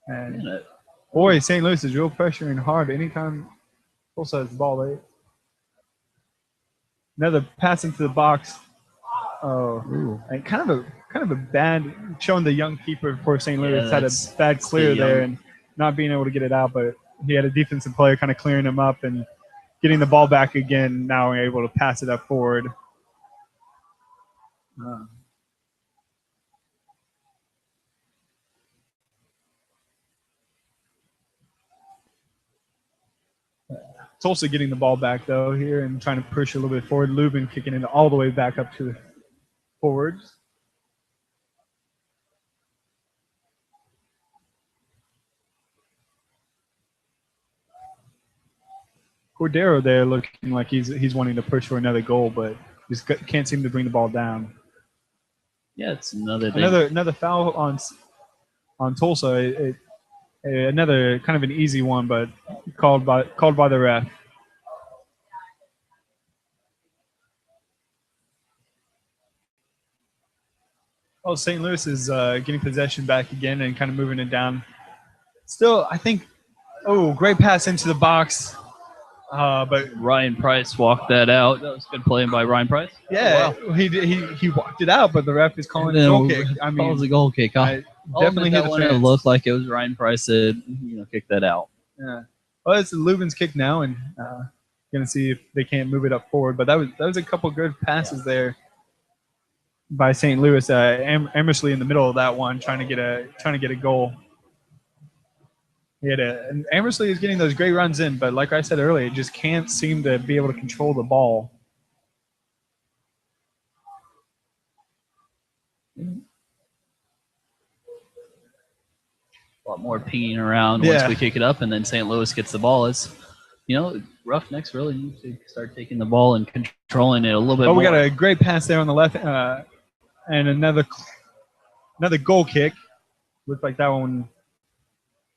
And boy, St. Louis is real pressuring hard. Anytime Tulsa has the ball, another pass into the box. Oh, and kind of a bad, showing the young keeper for St. Louis had a bad clear there and not being able to get it out, but he had a defensive player kind of clearing him up and getting the ball back again. Now we're able to pass it up forward. Tulsa getting the ball back though here and trying to push a little bit forward. Lubin kicking it all the way back up to the forwards. Cordero there looking like he's wanting to push for another goal, but just can't seem to bring the ball down. Yeah, it's another foul on Tulsa. Another kind of an easy one, but called by the ref. Oh, St. Louis is getting possession back again and kind of moving it down. Still, I think. Oh, great pass into the box. But Ryan Price walked that out. That was good playing by Ryan Price. yeah, Oh, wow. he walked it out, but the ref is calling And a then goal kick. I calls a mean, goal kick. I I'll definitely admit hear that the one. It fans. looked like it was Ryan Price that kicked that out. Yeah. Well, it's Lubin's kick now, and gonna see if they can't move it up forward. But that was a couple good passes there by St. Louis. Emersley in the middle of that one, trying to get a goal. And Emersley is getting those great runs in, but like I said earlier, just can't seem to be able to control the ball. A lot more pinging around Yeah. once we kick it up, and then St. Louis gets the ball. It's, Roughnecks really need to start taking the ball and controlling it a little bit Oh, more. we got a great pass there on the left, and another goal kick. Looked like that one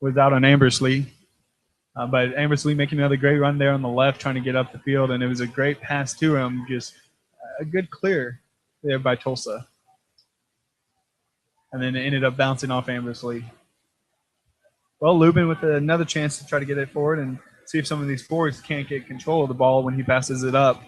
was out on Ambersley. But Ambersley making another great run there on the left, trying to get up the field, and it was a great pass to him. Just a good clear there by Tulsa. And then it ended up bouncing off Ambersley. Well, Lubin with another chance to try to get it forward and see if some of these forwards can't get control of the ball when he passes it up.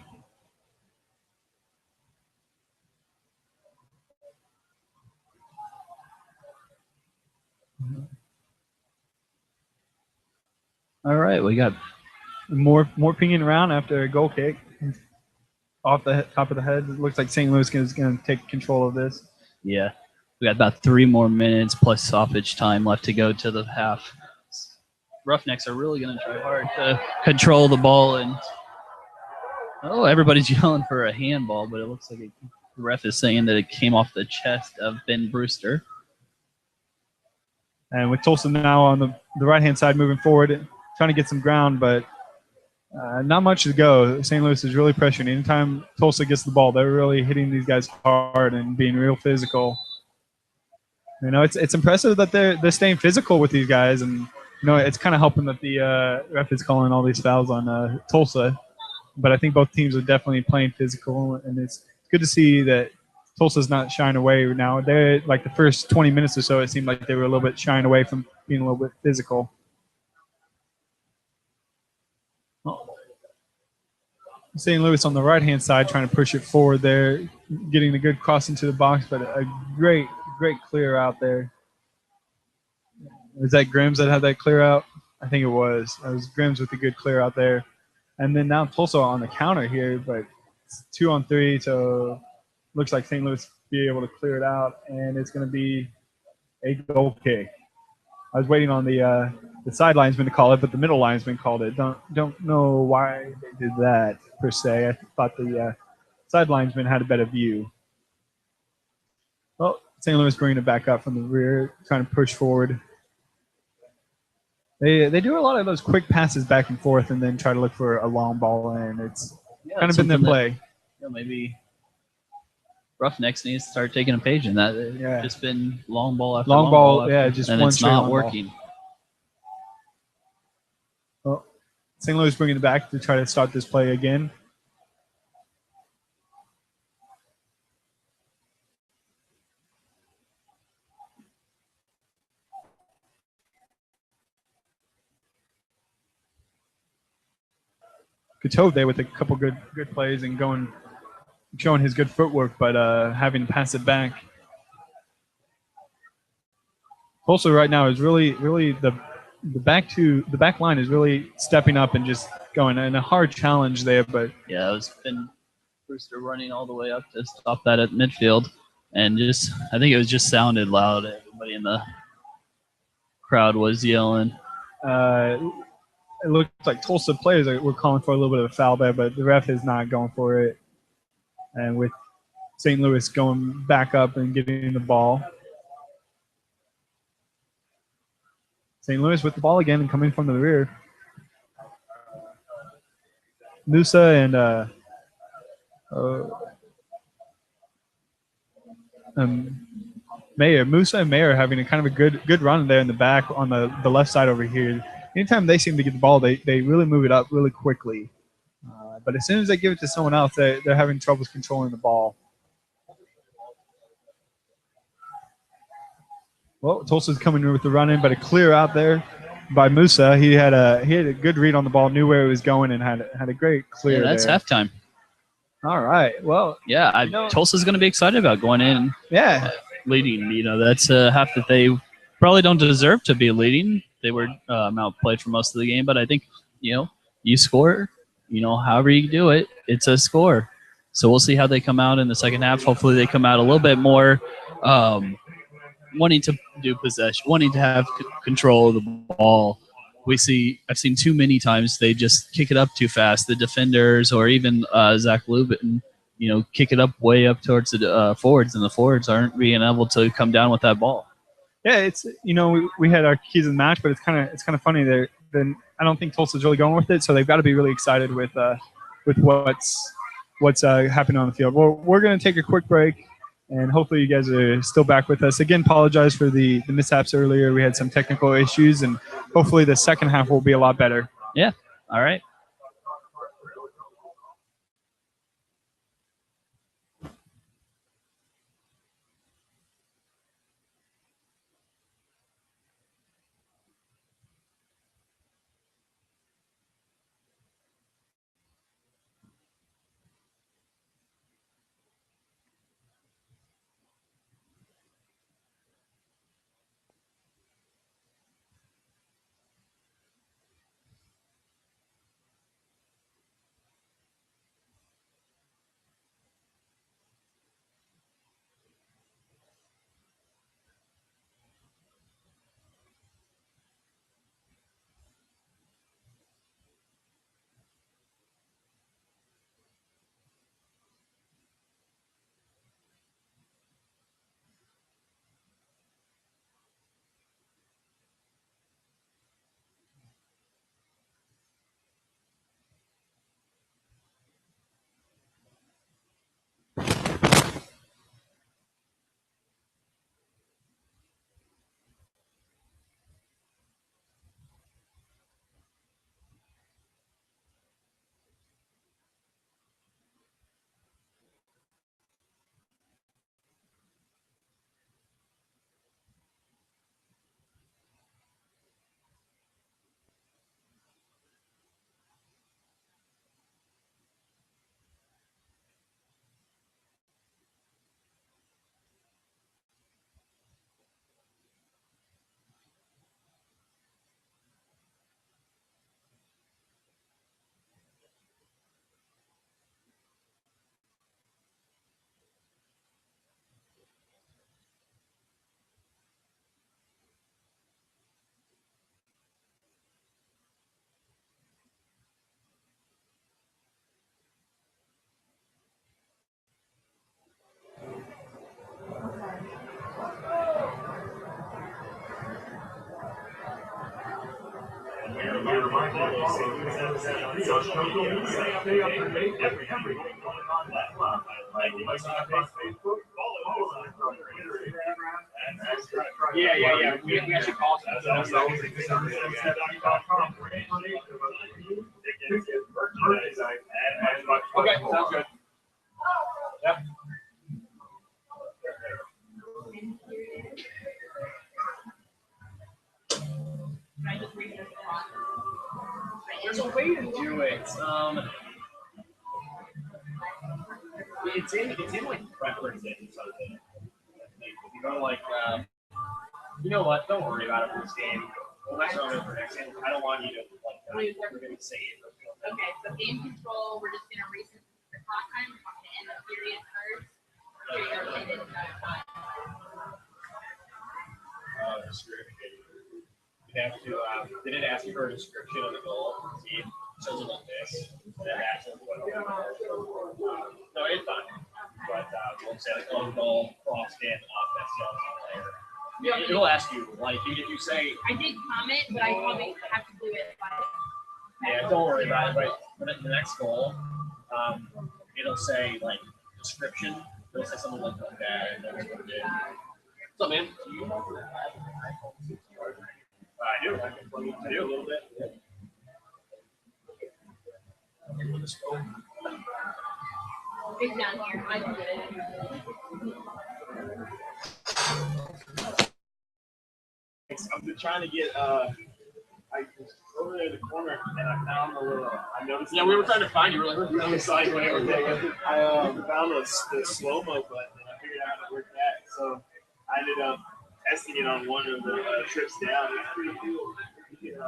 All right, we got More pinging around after a goal kick off the top of the head. It looks like St. Louis is going to take control of this. we got about 3 more minutes plus stoppage time left to go to the half. Roughnecks are really going to try hard to control the ball, and everybody's yelling for a handball, but it looks like the ref is saying that it came off the chest of Ben Brewster. And with Tulsa now on the right-hand side moving forward, trying to get some ground, but not much to go. St. Louis is really pressuring. Anytime Tulsa gets the ball, they're really hitting these guys hard and being real physical. It's impressive that they're staying physical with these guys, and it's kind of helping that the ref is calling all these fouls on Tulsa. But I think both teams are definitely playing physical, and it's good to see that Tulsa's not shying away now. They're like the first 20 minutes or so, it seemed like they were a little bit shying away from being a little bit physical. St. Louis on the right-hand side trying to push it forward there, getting a good cross into the box, but a great clear out there. Was that Grims that had that clear out? I think it was. It was Grims with a good clear out there. And then now Tulsa on the counter here, but it's 2-on-3, so looks like St. Louis be able to clear it out, and it's going to be a goal kick. I was waiting on the side linesman to call it, but the middle linesman called it. Don't know why they did that per se. I thought the side linesman had a better view. Well, St. Louis bringing it back up from the rear, trying to push forward. They do a lot of those quick passes back and forth, and then try to look for a long ball, and it's kind of been their play. Maybe Roughnecks needs to start taking a page in that. It's just been long ball after long ball after, just and one it's straight not long working. Ball. Well, St. Louis bringing it back to try to start this play again. Katove there with a couple good plays and showing his good footwork, but having to pass it back. Tulsa right now is really the back line is really stepping up and just going, and a hard challenge there, but It's been Brewster running all the way up to stop that at midfield, and I think it was just sounded loud. Everybody in the crowd was yelling. It looked like Tulsa players were calling for a little bit of a foul there, but the ref is not going for it. And with St. Louis going back up and getting the ball. St. Louis with the ball again and coming from the rear. Musa and Mayer. Musa and Mayer having a kind of a good run there in the back on the left side over here. Anytime they seem to get the ball, they really move it up really quickly. But as soon as they give it to someone else, they're having troubles controlling the ball. Well, Tulsa's coming in with the run in, but a clear out there by Musa. He had a good read on the ball, knew where he was going, and had a great clear. Yeah, that's there. halftime. All right. Well, yeah, Tulsa's going to be excited about going in. Yeah. Leading. That's half that they probably don't deserve to be leading. They were outplayed for most of the game, but I think you score. However you do it, it's a score. So we'll see how they come out in the second half. Hopefully, they come out a little bit more wanting to do possession, wanting to have control of the ball. I've seen too many times they just kick it up too fast. The defenders or even Zach Lubin, kick it up way up towards the forwards, and the forwards aren't being able to come down with that ball. Yeah, it's we had our keys of the match, but it's kind of funny there. Then I don't think Tulsa's really going with it, so they've got to be really excited with what's happening on the field. Well, we're going to take a quick break. And hopefully you guys are still back with us. Again, apologize for the mishaps earlier. We had some technical issues, and hopefully the second half will be a lot better. Yeah. All right. Yeah. We actually called them. Okay, sounds good. Yep. There's a way to do it. It's in like preferences or something. If you go to like, you know what? Don't worry about it for this game. We'll mess around with it for next game. I don't want you to like. We're gonna say it. Okay, so game control. We're just gonna reset the clock time. We're going to end the period first. You have to. Did it ask you for a description of the goal? See, it shows it like this. And then actually, no, it's fine. But we'll say like on goal, cross stand, offense, player. Yeah, it'll ask you like if you say. I did comment, but I probably have to do it. Yeah, don't worry about it. But the next goal, it'll say like description. It'll say something like that, and that's what it is. What's up, man? I do. I do a little bit. It's down here. I can get it. I'm trying to get I was over there in the corner and I found a little. I noticed. Yeah, we were trying to find you. We were like, on the side when everything. I found the slow mo button and I figured out how to work that. So I ended up testing it on one of the trips down. It's pretty cool. You can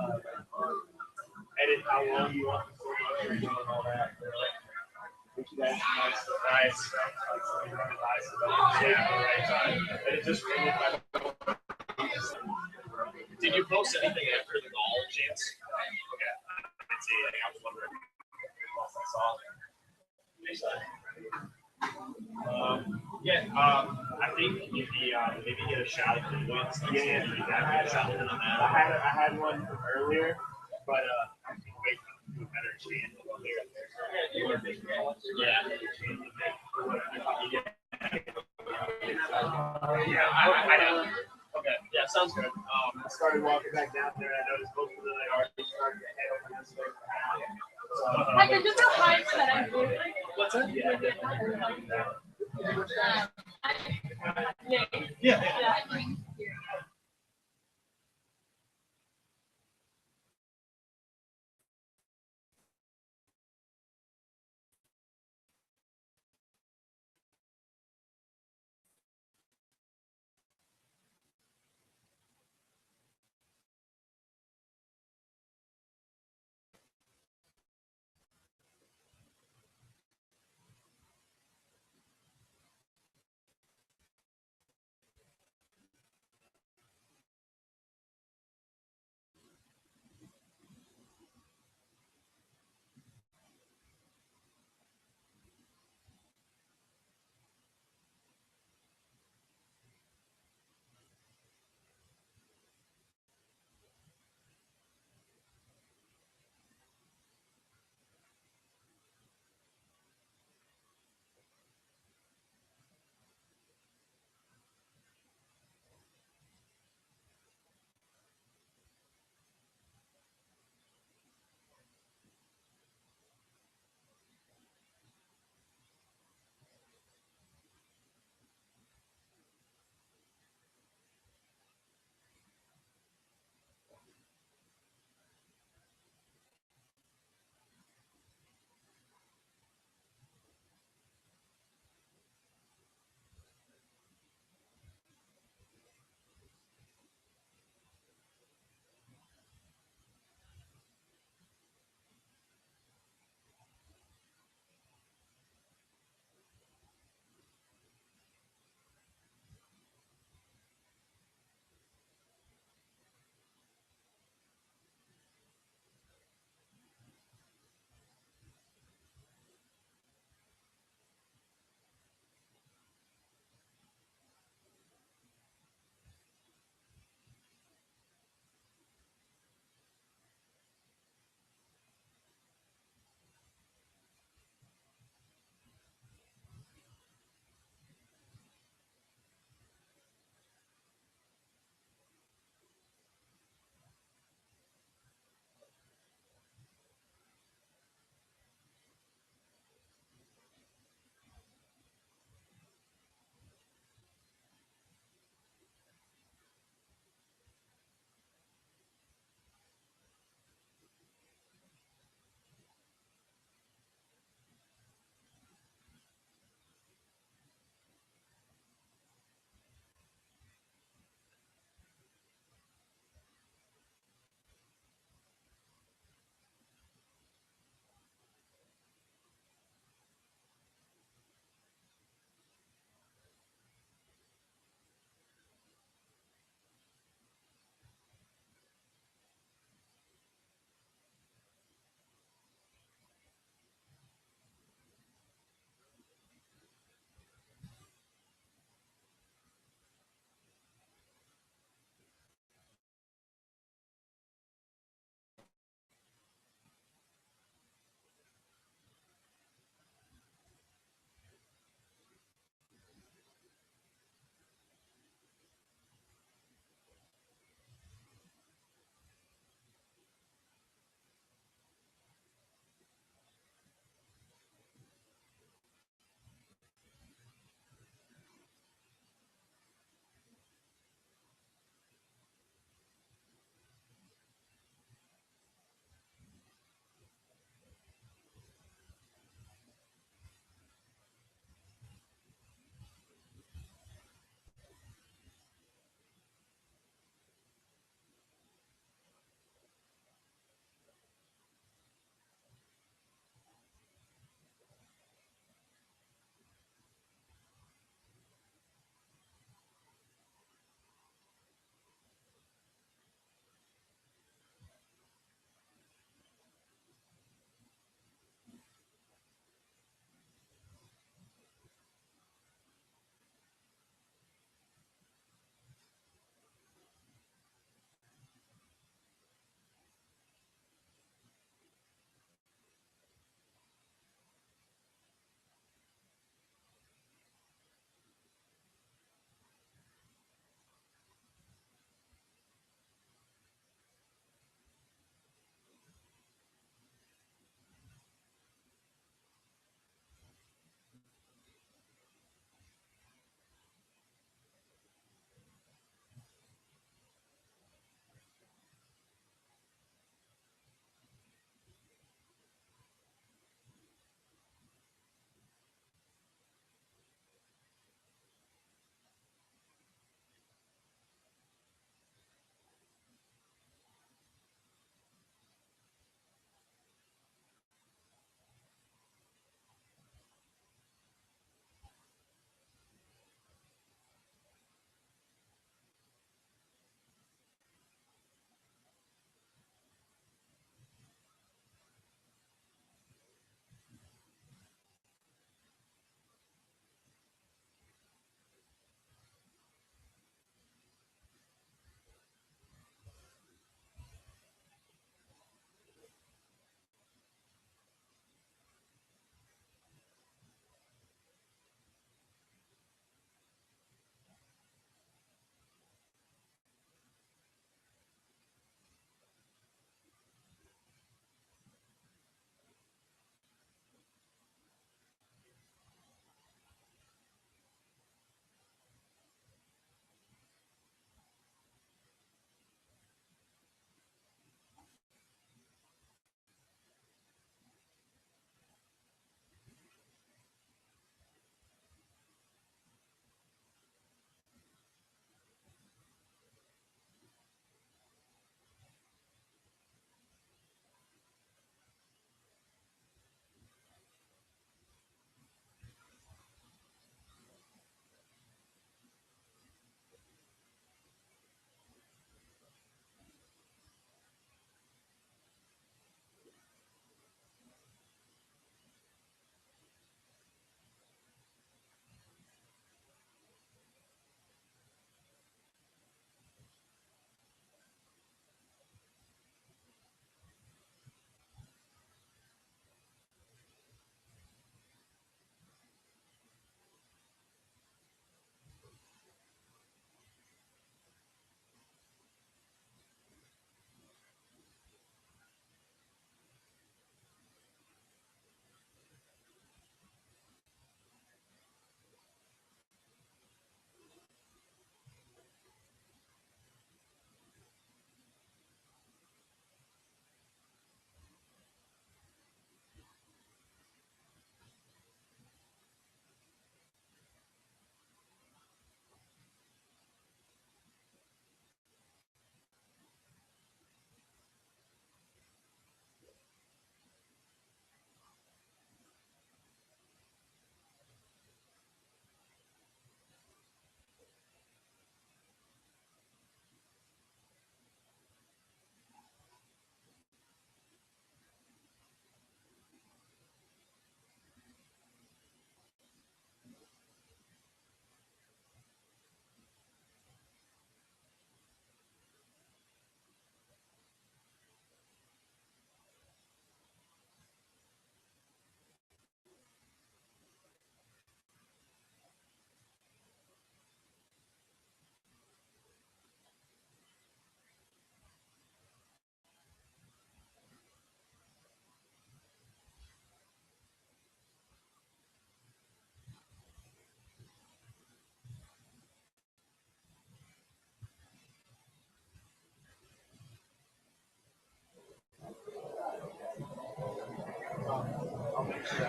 edit how long you want the slow motion and all that. Which is nice. Yeah, right time. And it just really did you post anything after the goal chance? Okay. I didn't see anything. I was wondering. I think if maybe get a shot at the wins. Yeah, I had one earlier, but I think wait for a better chance. I know. Okay, yeah, sounds good. I started walking back down there and I noticed both of them had already started to head over this way. Like, I just feel fine for that I'm doing. What's that? Yeah.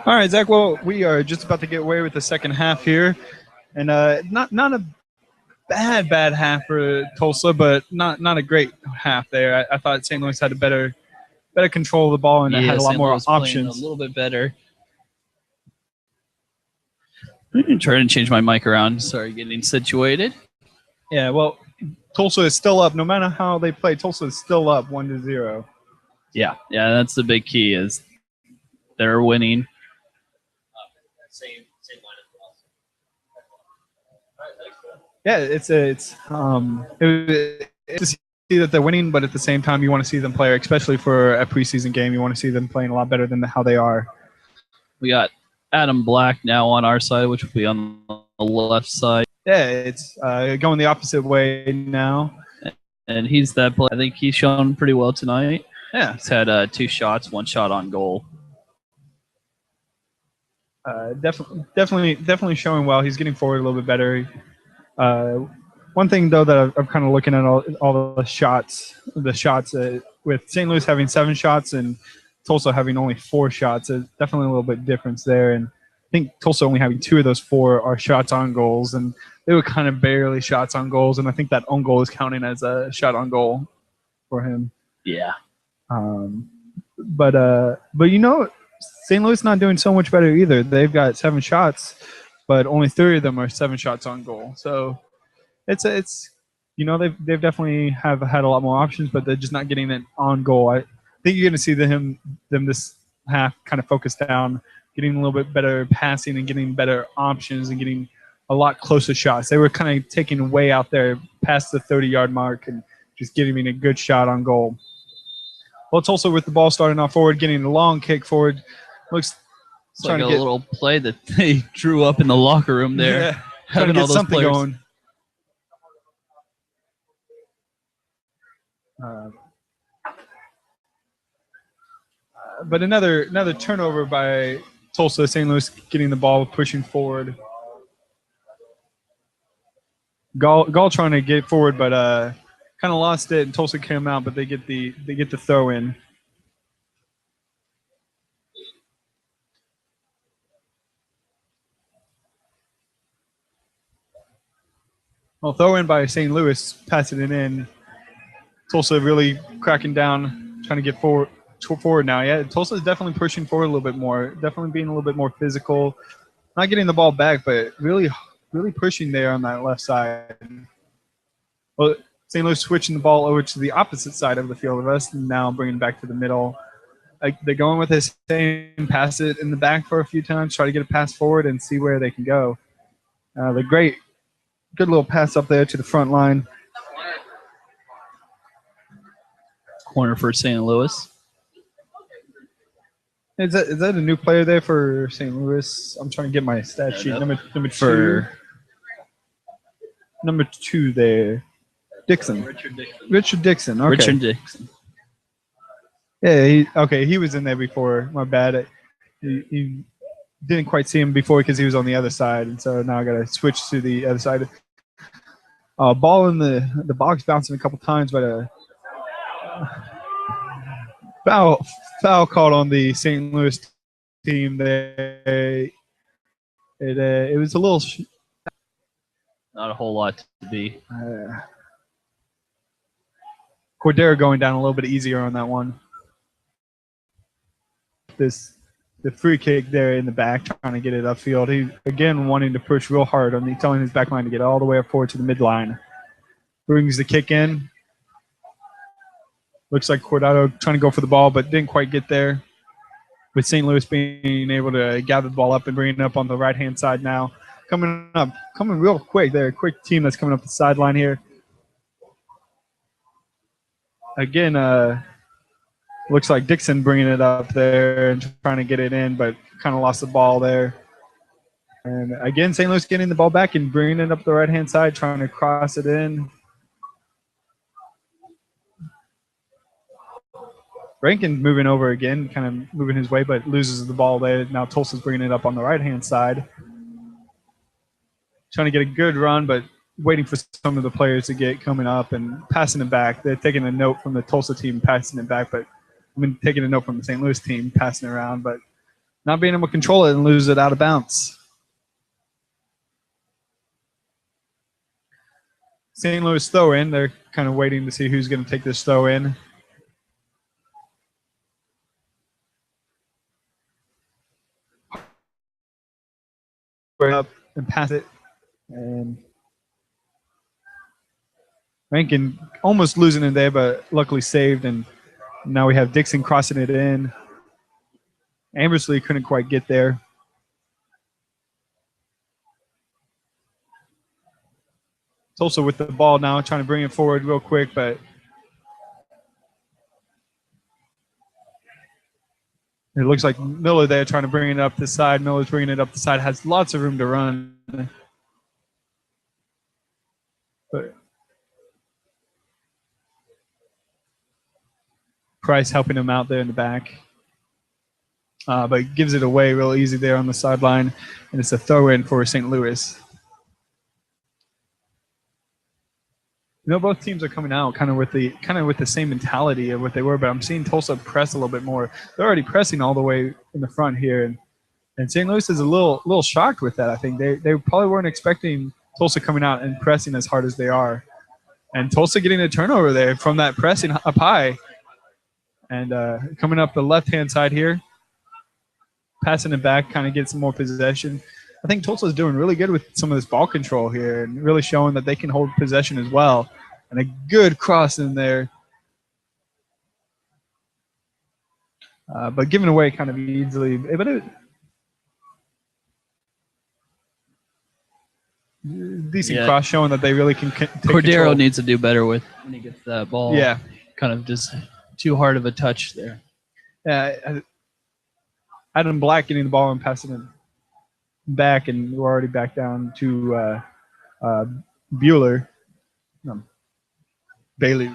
All right, Zach. Well, we are just about to get away with the second half here, and not a bad half for Tulsa, but not a great half there. I thought St. Louis had a better control of the ball and it had a lot St. more Louis playing options. a little bit better. I'm trying to change my mic around. Sorry, getting situated. Yeah, well, Tulsa is still up. No matter how they play, Tulsa is still up 1-0. Yeah, that's the big key is they're winning. Same lineup. Yeah, it's to see that they're winning, but at the same time, you want to see them play, especially for a preseason game. You want to see them playing a lot better than how they are. We got Adam Black now on our side, which will be on the left side. Yeah, it's going the opposite way now. And he's that player. I think he's shown pretty well tonight. Yeah, he's had 2 shots, 1 shot on goal. Definitely showing well. He's getting forward a little bit better. One thing though that I'm kind of looking at all the shots with St. Louis having 7 shots and Tulsa having only 4 shots, there's definitely a little bit difference there. And I think Tulsa only having 2 of those 4 are shots on goals, and they were kind of barely shots on goals. And I think that own goal is counting as a shot on goal for him. Yeah. But St. Louis not doing so much better either. They've got 7 shots, but only 3 of them are 7 shots on goal. So it's they've definitely have had a lot more options, but they're just not getting it on goal. I think you're going to see them this half kind of focus down, getting a little bit better passing and getting better options and getting a lot closer shots. They were kind of taking way out there past the 30-yard mark and just getting a good shot on goal. Well, it's also with the ball starting off forward, getting a long kick forward. Looks it's like a little play that they drew up in the locker room there. Yeah, trying to get something going. But another turnover by Tulsa. St. Louis getting the ball, pushing forward. Gall trying to get forward, but kind of lost it, and Tulsa came out, but they get the throw in. Well, throw in by St. Louis, passing it in. Tulsa really cracking down, trying to get forward now. Yeah, Tulsa is definitely pushing forward a little bit more, definitely being a little bit more physical, not getting the ball back, but really pushing there on that left side. Well, St. Louis switching the ball over to the opposite side of the field of us, and now bringing it back to the middle. They're going with the same pass it in the back for a few times, try to get a pass forward and see where they can go. Good little pass up there to the front line. Corner for St. Louis. Is that a new player there for St. Louis? I'm trying to get my stat sheet. Number 2. Number 2 there. Dixon. Richard Dixon. Okay. Richard Dixon. Yeah, he was in there before. My bad. He didn't quite see him before because he was on the other side, and so now I got to switch to the other side. Ball in the box bouncing a couple times, but foul called on the St. Louis team there. It was a little not a whole lot to be. Cordero going down a little bit easier on that one. The free kick there in the back, trying to get it upfield. He again wanting to push real hard on telling his back line to get all the way up forward to the midline. Brings the kick in. Looks like Cordero trying to go for the ball, but didn't quite get there. With St. Louis being able to gather the ball up and bring it up on the right-hand side now. Coming real quick there. Quick team that's coming up the sideline here. Again, looks like Dixon bringing it up there and trying to get it in, but kind of lost the ball there. And again, St. Louis getting the ball back and bringing it up the right-hand side, trying to cross it in. Rankin moving over again, kind of moving his way, but loses the ball there. Now Tulsa's bringing it up on the right-hand side. Trying to get a good run, but waiting for some of the players to get coming up and passing it back. They're taking a note from the Tulsa team, passing it back, but taking a note from the St. Louis team, passing it around. But not being able to control it and lose it out of bounds. St. Louis throw in. They're kind of waiting to see who's going to take this throw in. Up and pass it. And Rankin almost losing it there, but luckily saved. And now we have Dixon crossing it in. Ambersley couldn't quite get there. Tulsa with the ball now, trying to bring it forward real quick, but it looks like Miller there trying to bring it up the side. Miller's bringing it up the side, has lots of room to run. But Price helping him out there in the back. But gives it away real easy there on the sideline, and it's a throw-in for St. Louis. You know, both teams are coming out kind of with the same mentality of what they were, but I'm seeing Tulsa press a little bit more. They're already pressing all the way in the front here, and St. Louis is a little shocked with that. I think they probably weren't expecting Tulsa coming out and pressing as hard as they are, and Tulsa getting a turnover there from that pressing up high, and coming up the left-hand side here, passing it back, kind of get some more possession. I think Tulsa is doing really good with some of this ball control here and really showing that they can hold possession as well. And a good cross in there. But given away kind of easily. But decent cross showing that they really can take Cordero control. needs to do better with when he gets that ball. Yeah. Kind of just too hard of a touch there. Yeah. Adam Black getting the ball and passing it back, and we're already back down to Bueller. No, Bailey.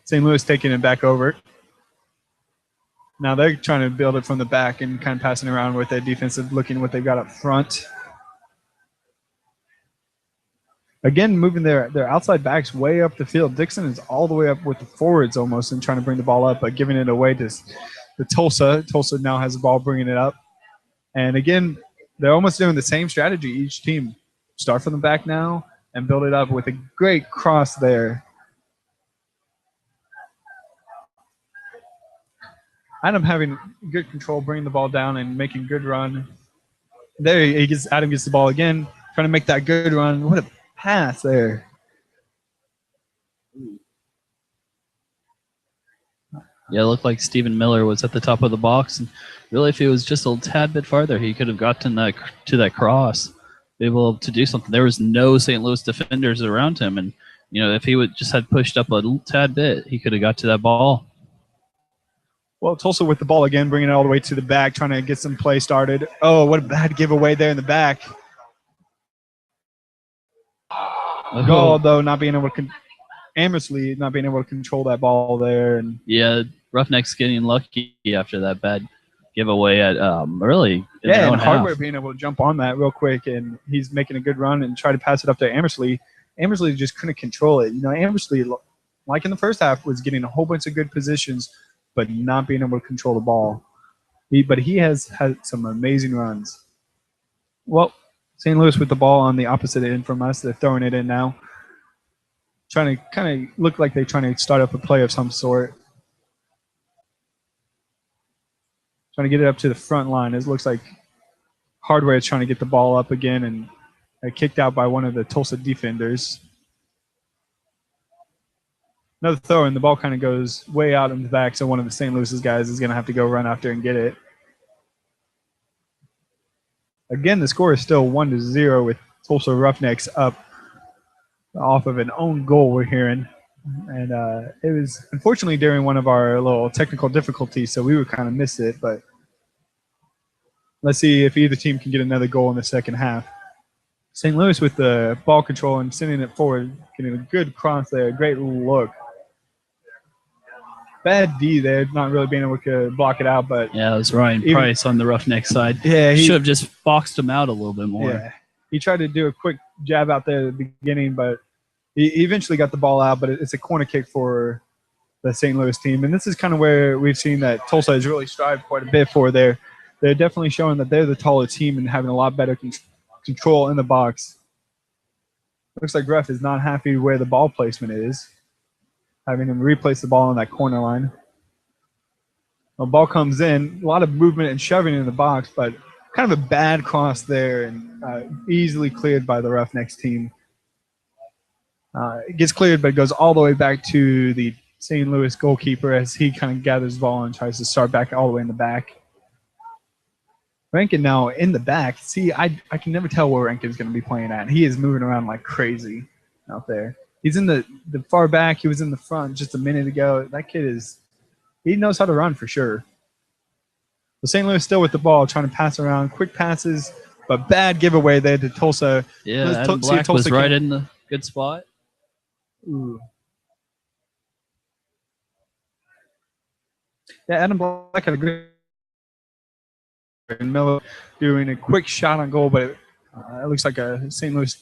St. Louis taking it back over. Now they're trying to build it from the back and kind of passing around with their defensive, looking what they've got up front. Again, moving their outside backs way up the field. Dixon is all the way up with the forwards almost and trying to bring the ball up, but giving it away to the Tulsa. Tulsa now has the ball, bringing it up. And again, they're almost doing the same strategy. Each team start from the back now and build it up with a great cross there. Adam having good control, bringing the ball down and making good run. There Adam gets the ball again, trying to make that good run. What a pass there. Yeah, it looked like Stephen Miller was at the top of the box, and really, if he was just a tad bit farther, he could have gotten to that cross, be able to do something. There was no St. Louis defenders around him, and if he would just had pushed up a little tad bit, he could have got to that ball. Well, Tulsa with the ball again, bringing it all the way to the back, trying to get some play started. Oh, what a bad giveaway there in the back. Goal, though, not being able to Amersley not being able to control that ball there. And yeah, Roughnecks getting lucky after that bad giveaway at really. Yeah, and Hardware being able to jump on that real quick, and he's making a good run and try to pass it up to Amersley. Amersley just couldn't control it. Amersley, like in the first half, was getting a whole bunch of good positions, but not being able to control the ball. But he has had some amazing runs. Well, St. Louis with the ball on the opposite end from us. They're throwing it in now. Trying to kind of look like they're trying to start up a play of some sort. Trying to get it up to the front line. It looks like Hardware is trying to get the ball up again and kicked out by one of the Tulsa defenders. Another throw, and the ball kind of goes way out in the back, so one of the St. Louis guys is going to have to go run after and get it. Again, the score is still 1-0 with Tulsa Roughnecks up off of an own goal we're hearing. And it was unfortunately during one of our little technical difficulties, so we would kind of miss it. But let's see if either team can get another goal in the second half. St. Louis with the ball control and sending it forward, getting a good cross there, great look. Bad D there, not really being able to block it out, but yeah, it was Ryan Price on the Roughneck side. Yeah, he should have just boxed him out a little bit more. Yeah, he tried to do a quick jab out there at the beginning, but he eventually got the ball out. But it's a corner kick for the St. Louis team. And this is kind of where we've seen that Tulsa has really strived quite a bit for. They're definitely showing that they're the taller team and having a lot better control in the box. Looks like ref is not happy where the ball placement is, having him replace the ball on that corner line. The ball comes in, a lot of movement and shoving in the box, but kind of a bad cross there and easily cleared by the Roughnecks team. It gets cleared, but it goes all the way back to the St. Louis goalkeeper as he kind of gathers the ball and tries to start back all the way in the back. Rankin now in the back. See, I can never tell where Rankin's going to be playing at. He is moving around like crazy out there. He's in the far back. He was in the front just a minute ago. That kid he knows how to run for sure. But St. Louis still with the ball, trying to pass around. Quick passes, but bad giveaway there to Tulsa. Yeah, Adam Black was right in the good spot. Ooh. Yeah, Adam Black had a good. And Miller doing a quick shot on goal, but it looks like a St. Louis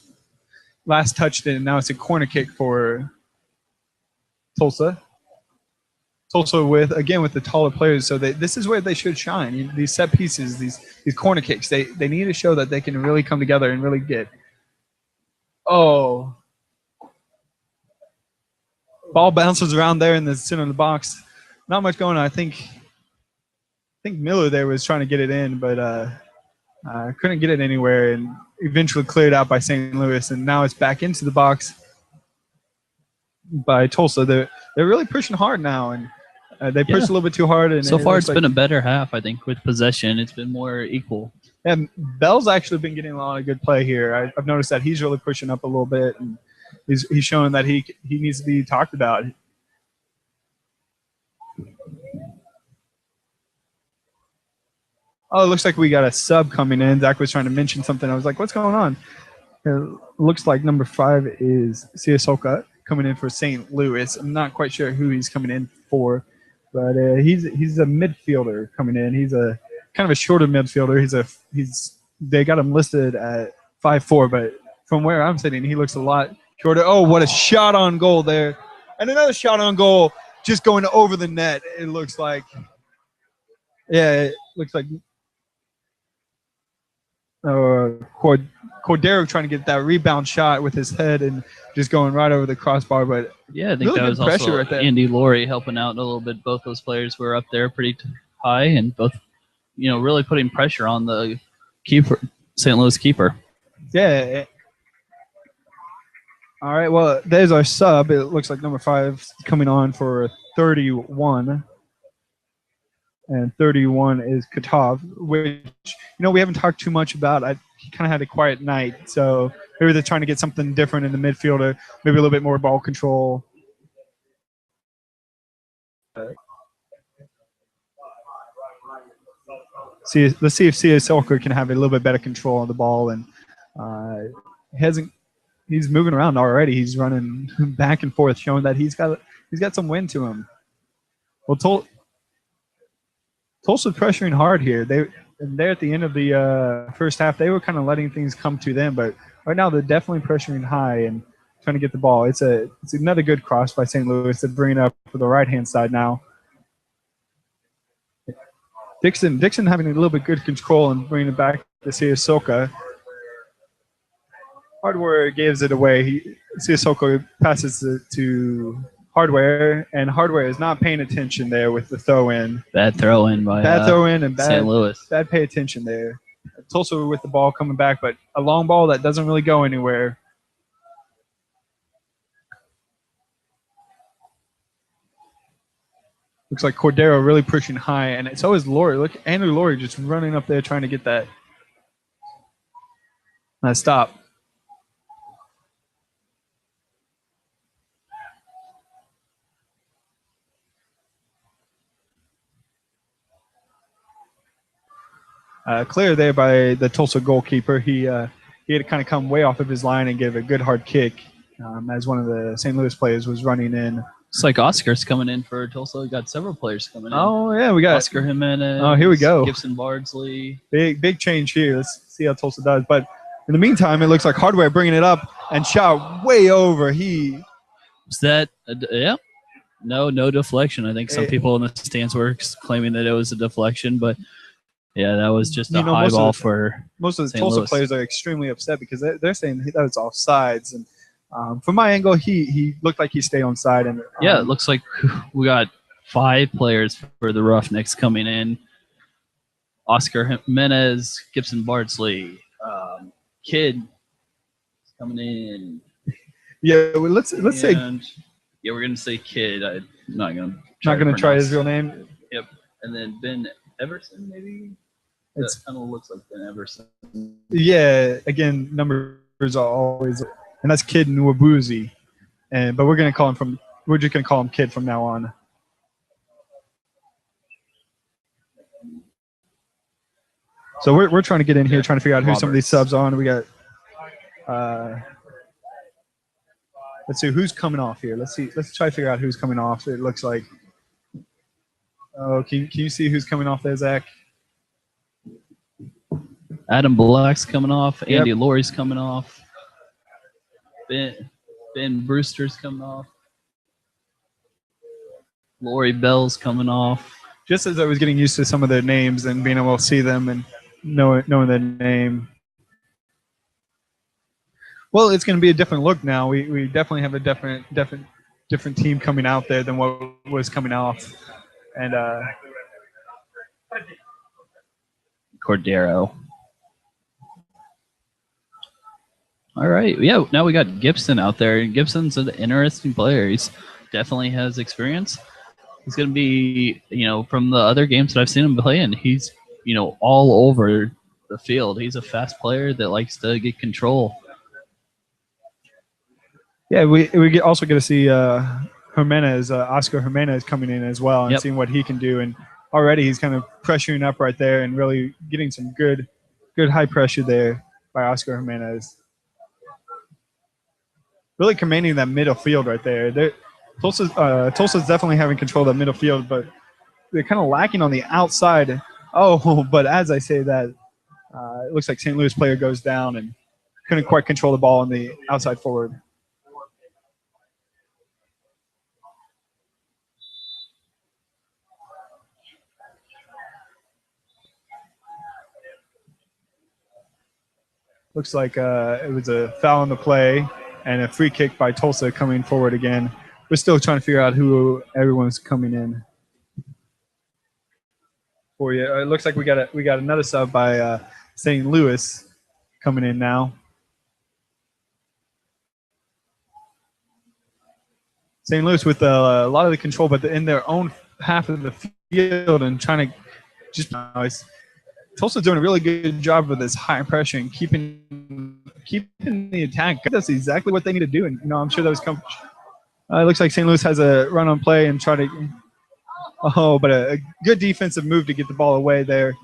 last touched it, and now it's a corner kick for Tulsa. Tulsa with the taller players, so this is where they should shine. These set pieces, these corner kicks, they need to show that they can really come together and really get. Oh, ball bounces around there in the center of the box. Not much going on. I think Miller there was trying to get it in, but couldn't get it anywhere, and eventually cleared out by St. Louis. And now it's back into the box by Tulsa. They're really pushing hard now, and they pushed a little bit too hard. And so far, it's been a better half, I think, with possession. It's been more equal. And Bell's actually been getting a lot of good play here. I've noticed that he's really pushing up a little bit, and he's showing that he needs to be talked about. Oh, it looks like we got a sub coming in. Zach was trying to mention something. I was like, what's going on? It looks like number 5 is Siasoka coming in for St. Louis. I'm not quite sure who he's coming in for, but he's a midfielder coming in. He's a kind of a shorter midfielder. They got him listed at 5'4", but from where I'm sitting, he looks a lot shorter. Oh, what a shot on goal there. And another shot on goal just going over the net, it looks like. Yeah, it looks like Cordero trying to get that rebound shot with his head and just going right over the crossbar. But yeah, I think really that was also right Andy Laurie helping out a little bit. Both those players were up there pretty high, and both, really putting pressure on the keeper, St. Louis keeper. Yeah. All right. Well, there's our sub. It looks like number 5 coming on for 31. And 31 is Katov, which, we haven't talked too much about. He kind of had a quiet night, so maybe they're trying to get something different in the midfielder, maybe a little bit more ball control. Let's see if Siasoka can have a little bit better control on the ball, and he's moving around already. He's running back and forth, showing that he's got some wind to him. Well, Tulsa pressuring hard here. They're at the end of the first half. They were kind of letting things come to them, but right now they're definitely pressuring high and trying to get the ball. It's another good cross by St. Louis to bring it up for the right-hand side now. Dixon having a little bit good control and bringing it back to Siasoka. Hardware gives it away. Siasoka passes it to Hardware, and Hardware is not paying attention there with the throw-in. Bad throw-in by St. Louis. Bad pay attention there. Tulsa with the ball coming back, but a long ball that doesn't really go anywhere. Looks like Cordero really pushing high, and so is Laurie. Look, Andrew Laurie just running up there trying to get that. Nice stop. Clear there by the Tulsa goalkeeper. He had to kind of come way off of his line and give a good hard kick as one of the St. Louis players was running in. It's like Oscar's coming in for Tulsa. We got several players coming in. Oh, yeah, we got Oscar Jimenez. Oh, here we go. Gibson Bardsley. Big change here. Let's see how Tulsa does. But in the meantime, it looks like Hardware bringing it up and shot way over. Was that? Yeah. No deflection. I think some people in the stands were claiming that it was a deflection, but yeah, that was just a high ball for most of the St. Tulsa Louis. players are extremely upset because they're saying that was offsides. And from my angle, he looked like he stayed on side. And Yeah, it looks like we got 5 players for the Roughnecks coming in. Oscar Jimenez, Gibson Bardsley, Kid coming in. yeah, well, let's say Yeah, we're gonna say Kid. I'm not gonna try his real name. Yep, and then Ben Everson, maybe. That kind of looks like Ben Everson. Yeah, again, numbers are always, and that's Kid Nwabuzi, but we're just gonna call him Kid from now on. So we're trying to get in here, trying to figure out who some of these subs are on. We got, let's see who's coming off here. Let's try to figure out who's coming off. It looks like, can you see who's coming off there, Zach? Adam Black's coming off. Andy Laurie's coming off. Ben Brewster's coming off. Laurie Bell's coming off. Just as I was getting used to some of their names and being able to see them and knowing their name. Well, it's going to be a different look now. We definitely have a different team coming out there than what was coming off. And Cordero. All right. Yeah, now we got Gibson out there. And Gibson's an interesting player. He's definitely has experience. He's going to be, from the other games that I've seen him playing, he's, all over the field. He's a fast player that likes to get control. Yeah, we also get to see Jimenez, Oscar Jimenez coming in as well and seeing what he can do. And already he's kind of pressuring up right there and really getting some good high pressure there by Oscar Jimenez. Really commanding that middle field right there. Tulsa's definitely having control of that middle field, but they're kind of lacking on the outside. Oh, but as I say that, it looks like St. Louis player goes down and couldn't quite control the ball on the outside forward. Looks like it was a foul on the play and a free kick by Tulsa coming forward again. We're still trying to figure out who everyone's coming in for you. It looks like we got another sub by St. Louis coming in now. St. Louis with a lot of the control, but in their own half of the field and trying to just. Tulsa's doing a really good job with this high pressure and keeping the attack. That's exactly what they need to do. And I'm sure those come. It looks like St. Louis has a run on play and try to. Oh, but a good defensive move to get the ball away there.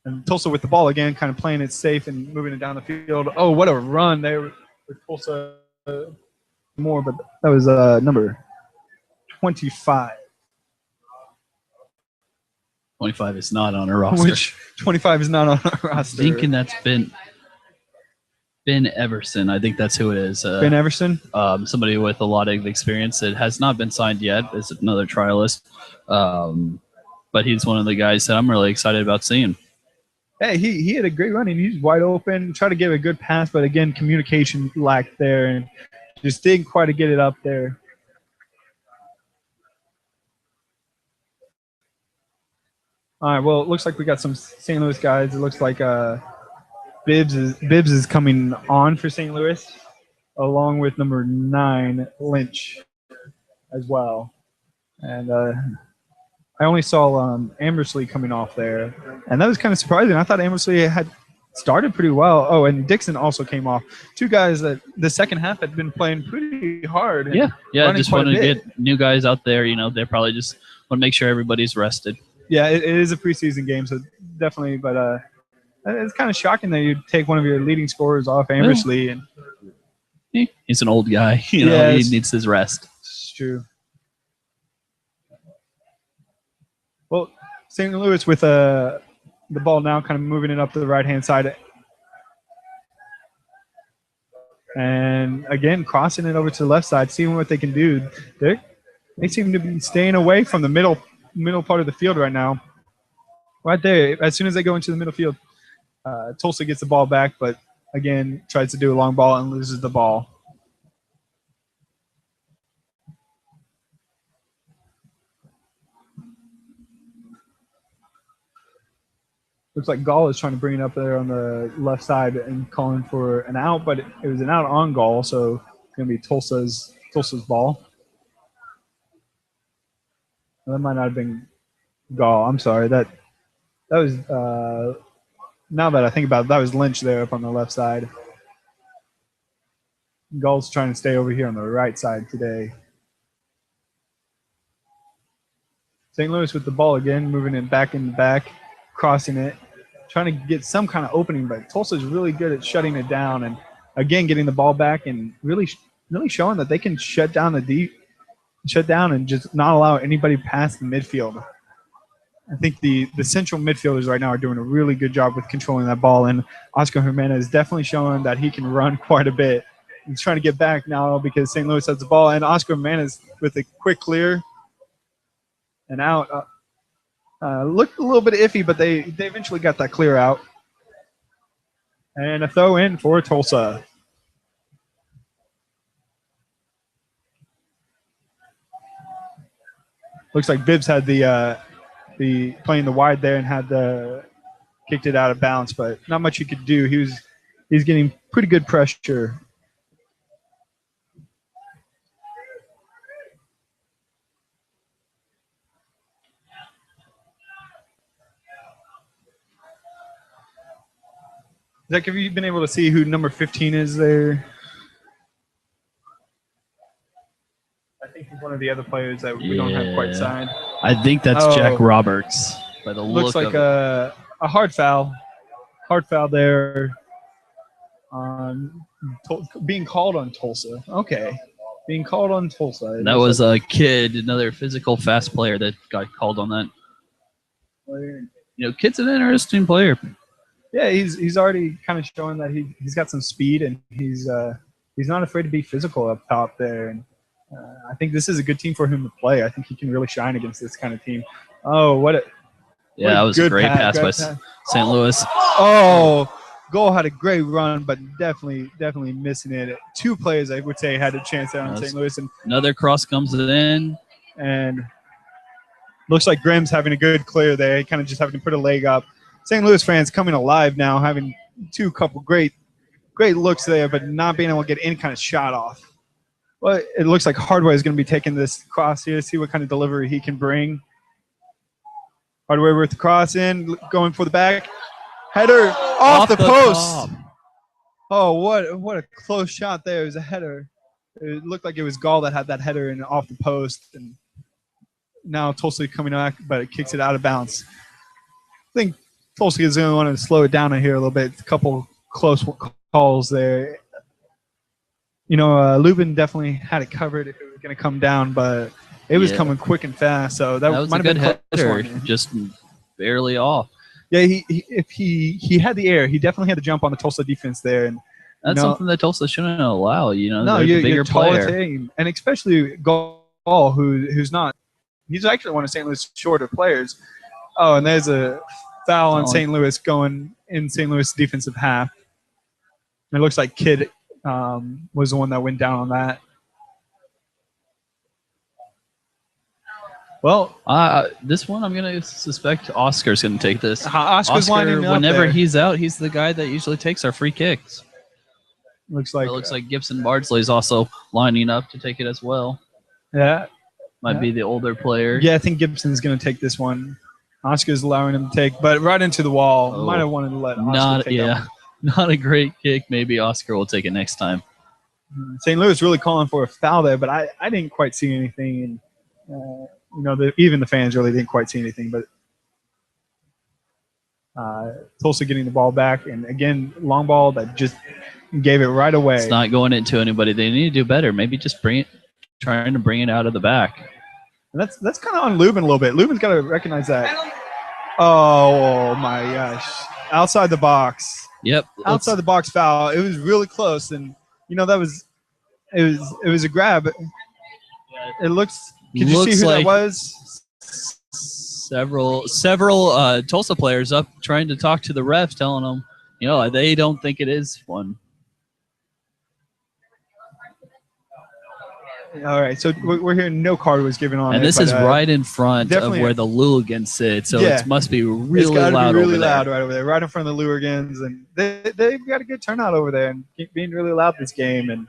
And Tulsa with the ball again, kind of playing it safe and moving it down the field. Oh, what a run there with Tulsa more, but that was number 25. 25 is not on our roster. Which 25 is not on our roster? Thinking that's Ben Everson. I think that's who it is. Ben Everson? Somebody with a lot of experience that has not been signed yet. Is another trialist. But he's one of the guys that I'm really excited about seeing. Hey, he had a great run, and he's wide open. Tried to give a good pass, but again, communication lacked there, and just didn't quite get it up there. All right, well, it looks like we got some St. Louis guys. It looks like Bibbs is coming on for St. Louis, along with number 9, Lynch, as well. And I only saw Amersley coming off there, and that was kind of surprising. I thought Amersley had started pretty well. Oh, and Dixon also came off. 2 guys that the second half had been playing pretty hard. Yeah, just want to get new guys out there. They probably just want to make sure everybody's rested. Yeah, it is a preseason game, so definitely. But it's kind of shocking that you take one of your leading scorers off Amersley. And he's an old guy. He needs his rest. It's true. Well, St. Louis with the ball now kind of moving it up to the right-hand side. And again, crossing it over to the left side, seeing what they can do. They seem to be staying away from the middle part of the field right now. Right there, as soon as they go into the middle field, Tulsa gets the ball back, but again, tries to do a long ball and loses the ball. Looks like Gall is trying to bring it up there on the left side and calling for an out, but it was an out on Gall, so it's going to be Tulsa's ball. That might not have been Gall. I'm sorry. That was now that I think about it, that was Lynch there up on the left side. Gall's trying to stay over here on the right side today. St. Louis with the ball again, moving it back in the back, crossing it, trying to get some kind of opening, but Tulsa's really good at shutting it down and again getting the ball back and really showing that they can shut down and just not allow anybody past the midfield. I think the central midfielders right now are doing a really good job with controlling that ball, and Oscar Jimenez is definitely showing that he can run quite a bit. He's trying to get back now because St. Louis has the ball, and Oscar Jimenez with a quick clear and out. Looked a little bit iffy, but they eventually got that clear out. And a throw in for Tulsa. Looks like Bibbs had the playing the wide there and had kicked it out of bounds, but not much he could do. He's getting pretty good pressure. Zach, have you been able to see who number 15 is there? I think he's one of the other players that we don't have quite signed. I think that's Jack Roberts. By the Looks look like of a hard foul. Hard foul there on being called on Tulsa. Okay. Being called on Tulsa. that was a kid, another physical, fast player that got called on that. Kid's an interesting player. Yeah, he's already kind of showing that he's got some speed and he's not afraid to be physical up top there. And I think this is a good team for him to play. I think he can really shine against this kind of team. Oh, that was a great pass by St. Louis. Oh, Goal had a great run, but definitely missing it. Two players, I would say, had a chance there on St. Louis. And another cross comes in. And looks like Grimm's having a good clear there. He kind of just having to put a leg up. St. Louis fans coming alive now, having couple great looks there, but not being able to get any kind of shot off. Well, it looks like Hardway is going to be taking this cross here, see what kind of delivery he can bring. Hardway with the cross in, going for the back. Header off the post. Top. Oh, what a close shot there. It was a header. It looked like it was Gall that had that header and off the post. And now Tulsa coming back, but it kicks it out of bounds. I think Tulsa is going to want to slow it down in here a little bit. A couple close calls there. Lubin definitely had it covered if it was going to come down, but it was coming quick and fast. So that was might a have good been header, just barely off. Yeah, if he had the air, he definitely had to jump on the Tulsa defense there, and that's something that Tulsa shouldn't allow. No, you're a bigger player, team, and especially Gall, who's not. He's actually one of St. Louis' shorter players. Oh, and there's a foul on St. Louis going in St. Louis defensive half. It looks like Kidd was the one that went down on that. Well, this one I'm gonna suspect Oscar's gonna take this. Oscar's lining up whenever there. he's out, he's the guy that usually takes our free kicks. Looks It looks like Gibson Bardsley's also lining up to take it as well. Yeah. Might be the older player. Yeah, I think Gibson's gonna take this one. Oscar's allowing him to take, but right into the wall. Might have wanted to let Oscar take that one. Not a great kick. Maybe Oscar will take it next time. St. Louis really calling for a foul there, but I didn't quite see anything. And even the fans really didn't quite see anything. But Tulsa getting the ball back, and again, long ball that just gave it right away. It's not going into anybody. They need to do better. Maybe just trying to bring it out of the back. And that's kind of on Lubin a little bit. Lubin's got to recognize that. Oh my gosh! Outside the box. Yep. Outside the box foul. It was really close, and that was it was a grab. It looks. Could you see Looks who that like was? several Tulsa players up trying to talk to the refs, telling them, they don't think it is one. All right, so we're hearing no card was given on it. And this is right in front of definitely- where the Luligans sit, so Yeah. it must be It's really got to loud be really over loud there. right over there, right in front of the Luergans, and they've got a good turnout over there and keep being really loud this game. And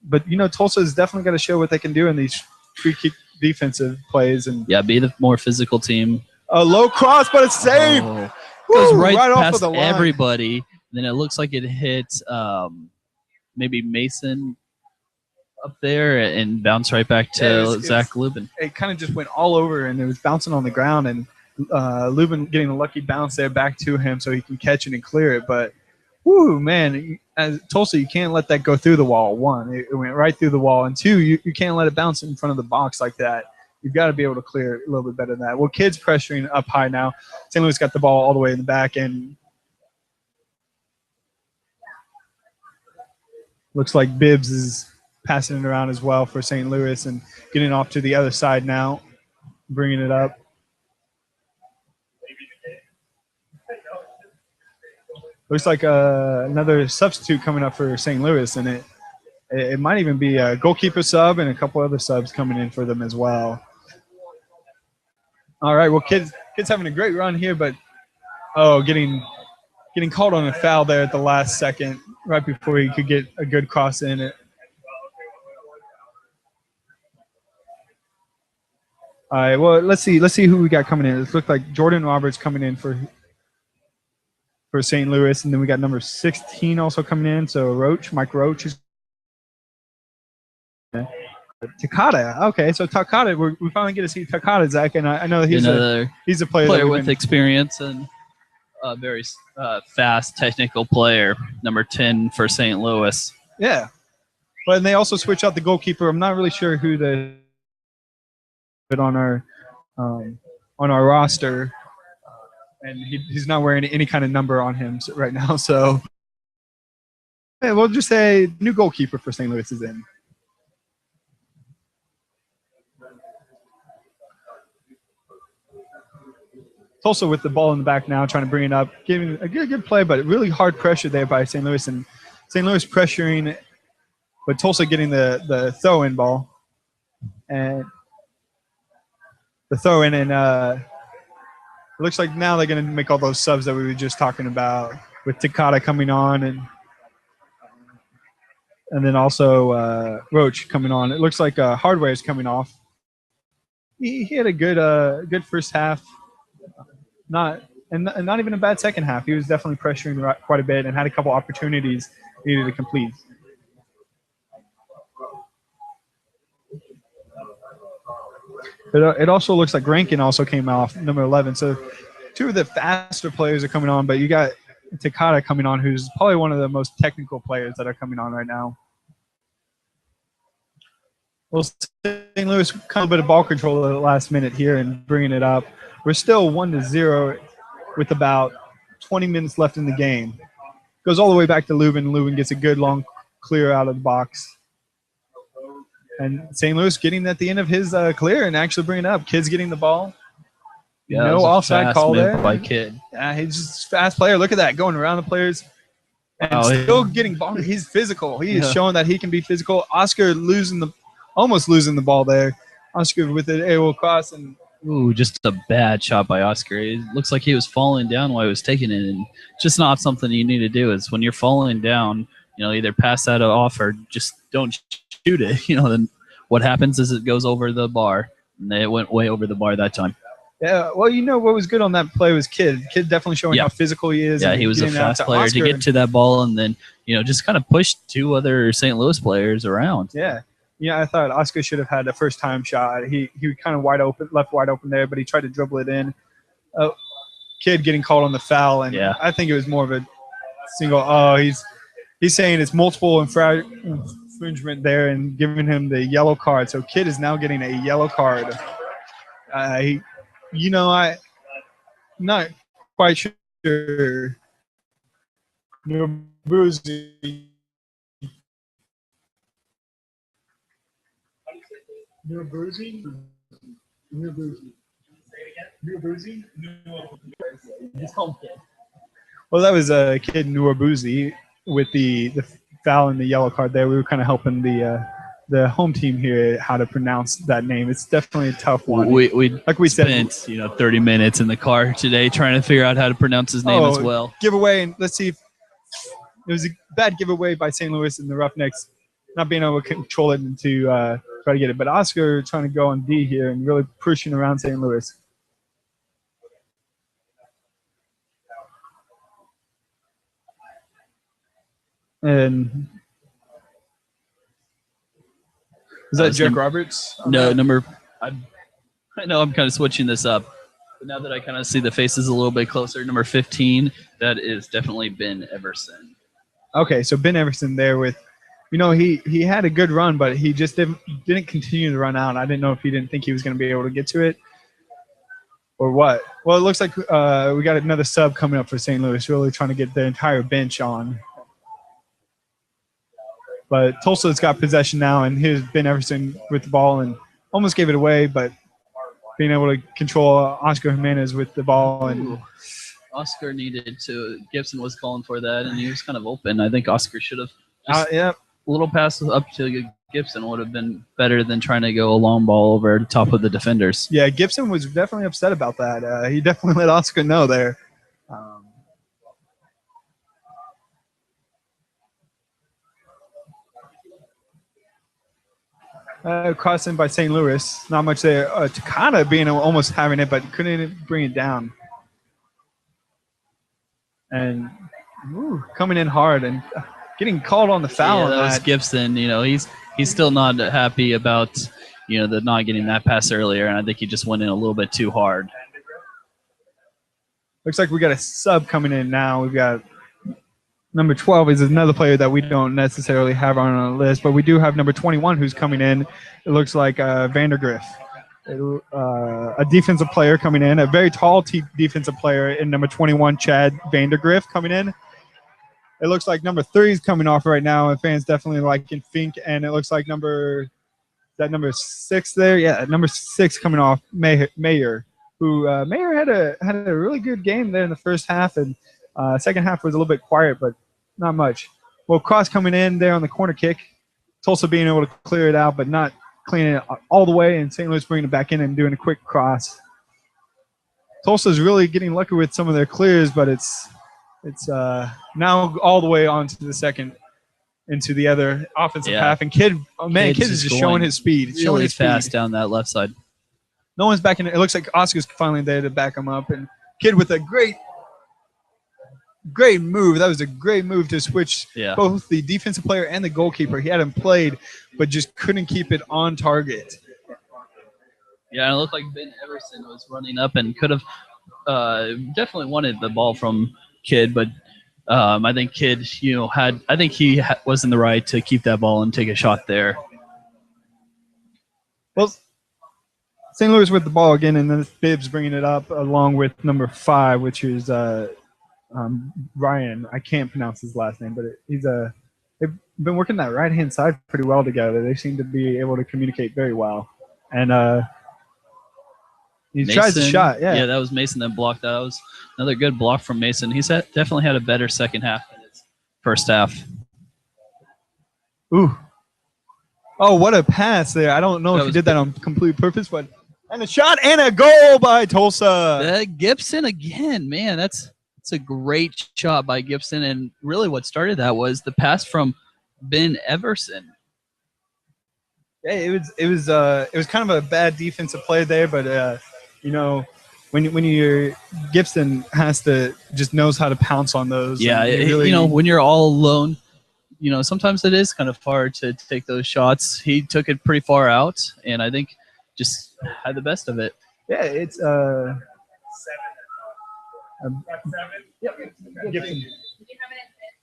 but Tulsa has definitely got to show what they can do in these free kick defensive plays. And Yeah, be the more physical team. a low cross, but it's saved. Oh, goes Woo, right off past of the line. everybody. Then it looks like it hit maybe Mason up there and bounced right back to Yeah, it was- Zach Lubin. It kind of just went all over, and it was bouncing on the ground, and Lubin getting a lucky bounce there back to him so he can catch it and clear it. But, whoo, man, as Tulsa, you can't let that go through the wall. One, it went right through the wall, and two, you can't let it bounce in front of the box like that. You've got to be able to clear it a little bit better than that. Well, kids pressuring up high now. St. Louis got the ball all the way in the back, and looks like Bibbs is passing it around as well for St. Louis and getting off to the other side now, bringing it up. Looks like another substitute coming up for St. Louis, and it might even be a goalkeeper sub and a couple other subs coming in for them as well. All right, well, kids having a great run here, but getting called on a foul there at the last second, right before he could get a good cross in it. All right, well, let's see who we got coming in. It looked like Jordan Roberts coming in for St. Louis, and then we got number 16 also coming in. So Mike Roach is Takata. Okay, so Takata, we finally get to see Takata, Zach, and I know he's a player with experience and a very fast, technical player. Number 10 for St. Louis. Yeah, but they also switch out the goalkeeper. I'm not really sure who on our roster, and he's not wearing any kind of number on him right now. So hey, we'll just say new goalkeeper for St. Louis is in. Tulsa with the ball in the back now, trying to bring it up, giving a good play, but really hard pressure there by St. Louis, and St. Louis pressuring, but Tulsa getting the throw-in ball, and the throw-in, and it looks like now they're going to make all those subs that we were just talking about, with Takata coming on, and then also Roach coming on. It looks like Hardware is coming off. He had a good first half. Not even a bad second half. He was definitely pressuring quite a bit and had a couple opportunities needed to complete. It also looks like Rankin also came off, number 11. So two of the faster players are coming on, but you got Takata coming on, who's probably one of the most technical players that are coming on right now. Well, St. Louis kind of a bit of ball control at the last minute here and bringing it up. We're still 1-0 with about 20 minutes left in the game. Goes all the way back to Lubin. Lubin gets a good long clear out of the box. And St. Louis getting at the end of his clear and actually bringing it up. Kid's getting the ball. Yeah, no offside call there. By Kid. Yeah, he's just a fast player. Look at that, going around the players. And still getting ball. He's physical. He is showing that he can be physical. Oscar almost losing the ball there. Oscar with an aerial cross and just a bad shot by Oscar. It looks like he was falling down while he was taking it, and just not something you need to do. Is when you're falling down, either pass that off or just don't shoot it. Then what happens is it goes over the bar, and it went way over the bar that time. Yeah, well, what was good on that play was Kid. Kid definitely showing how physical he is. Yeah, he was a fast player to get to that ball and then, just kind of push two other St. Louis players around. Yeah. Yeah, I thought Oscar should have had a first-time shot. He kind of left wide open there, but he tried to dribble it in. Kid getting called on the foul, and I think it was more of a single. Oh, he's saying it's multiple infringement there and giving him the yellow card. So Kid is now getting a yellow card. I'm not quite sure. Bruzi Well, that was a kid Nuabuzi with the foul and the yellow card there. We were kind of helping the home team here how to pronounce that name. It's definitely a tough one. Like we said, spent 30 minutes in the car today trying to figure out how to pronounce his name as well. Giveaway, and let's see if it was a bad giveaway by St. Louis and the Roughnecks not being able to control it and to try to get it. But Oscar trying to go on D here and really pushing around St. Louis. And is that Jack Roberts? No, I know I'm kind of switching this up. But now that I kind of see the faces a little bit closer, number 15, that is definitely Ben Everson. Okay, so Ben Everson there with, he had a good run, but he just didn't continue to run out. I didn't know if he didn't think he was going to be able to get to it or what. Well, it looks like we got another sub coming up for St. Louis, really trying to get the entire bench on. But Tulsa's got possession now, and here's Ben Everson with the ball and almost gave it away, but being able to control Oscar Jimenez with the ball. And Oscar needed to. Gibson was calling for that, and he was kind of open. I think Oscar should have. Yeah. A little pass up to Gibson would have been better than trying to go a long ball over the top of the defenders. Yeah, Gibson was definitely upset about that. He definitely let Oscar know there. Crossing by St. Louis. Not much there. Takada being almost having it, but couldn't bring it down. And coming in hard and getting called on the foul. Yeah, that was Gibson. He's still not happy about the not getting that pass earlier, and I think he just went in a little bit too hard. Looks like we got a sub coming in now. We've got number 12 is another player that we don't necessarily have on our list, but we do have number 21 who's coming in. It looks like Vandergriff, a defensive player coming in, a very tall defensive player in number 21, Chad Vandergriff coming in. It looks like number 3 is coming off right now, and fans definitely liking Fink, and it looks like number 6 there? Yeah, number 6 coming off, Mayer, who Mayer had a really good game there in the first half, and second half was a little bit quiet, but not much. Well, cross coming in there on the corner kick. Tulsa being able to clear it out, but not cleaning it all the way, and St. Louis bringing it back in and doing a quick cross. Tulsa's really getting lucky with some of their clears, but it's now all the way onto the second, into the other offensive half. And Kid is just showing his speed. It's showing really his fast speed down that left side. No one's backing it. It looks like Oscar's finally there to back him up, and Kid with a great move. That was a great move to switch both the defensive player and the goalkeeper. He had him played, but just couldn't keep it on target. Yeah, it looked like Ben Everson was running up and could have definitely wanted the ball from Kid, but I think Kid, was in the right to keep that ball and take a shot there. Well, St. Louis with the ball again, and then Bibbs bringing it up along with number 5, which is Ryan. I can't pronounce his last name, but they've been working that right-hand side pretty well together. They seem to be able to communicate very well. And he tries the shot. Yeah, that was Mason that blocked that. That was another good block from Mason. He's definitely had a better second half than his first half. Ooh. Oh, what a pass there. I don't know if he did that on complete purpose, but and a shot and a goal by Tulsa. Gibson again, man, that's a great shot by Gibson, and really what started that was the pass from Ben Everson. Yeah, it was kind of a bad defensive play there, but when you're Gibson has to just knows how to pounce on those. Yeah, when you're all alone, sometimes it is kind of hard to take those shots. He took it pretty far out, and I think just had the best of it. Yeah, it's Gibson.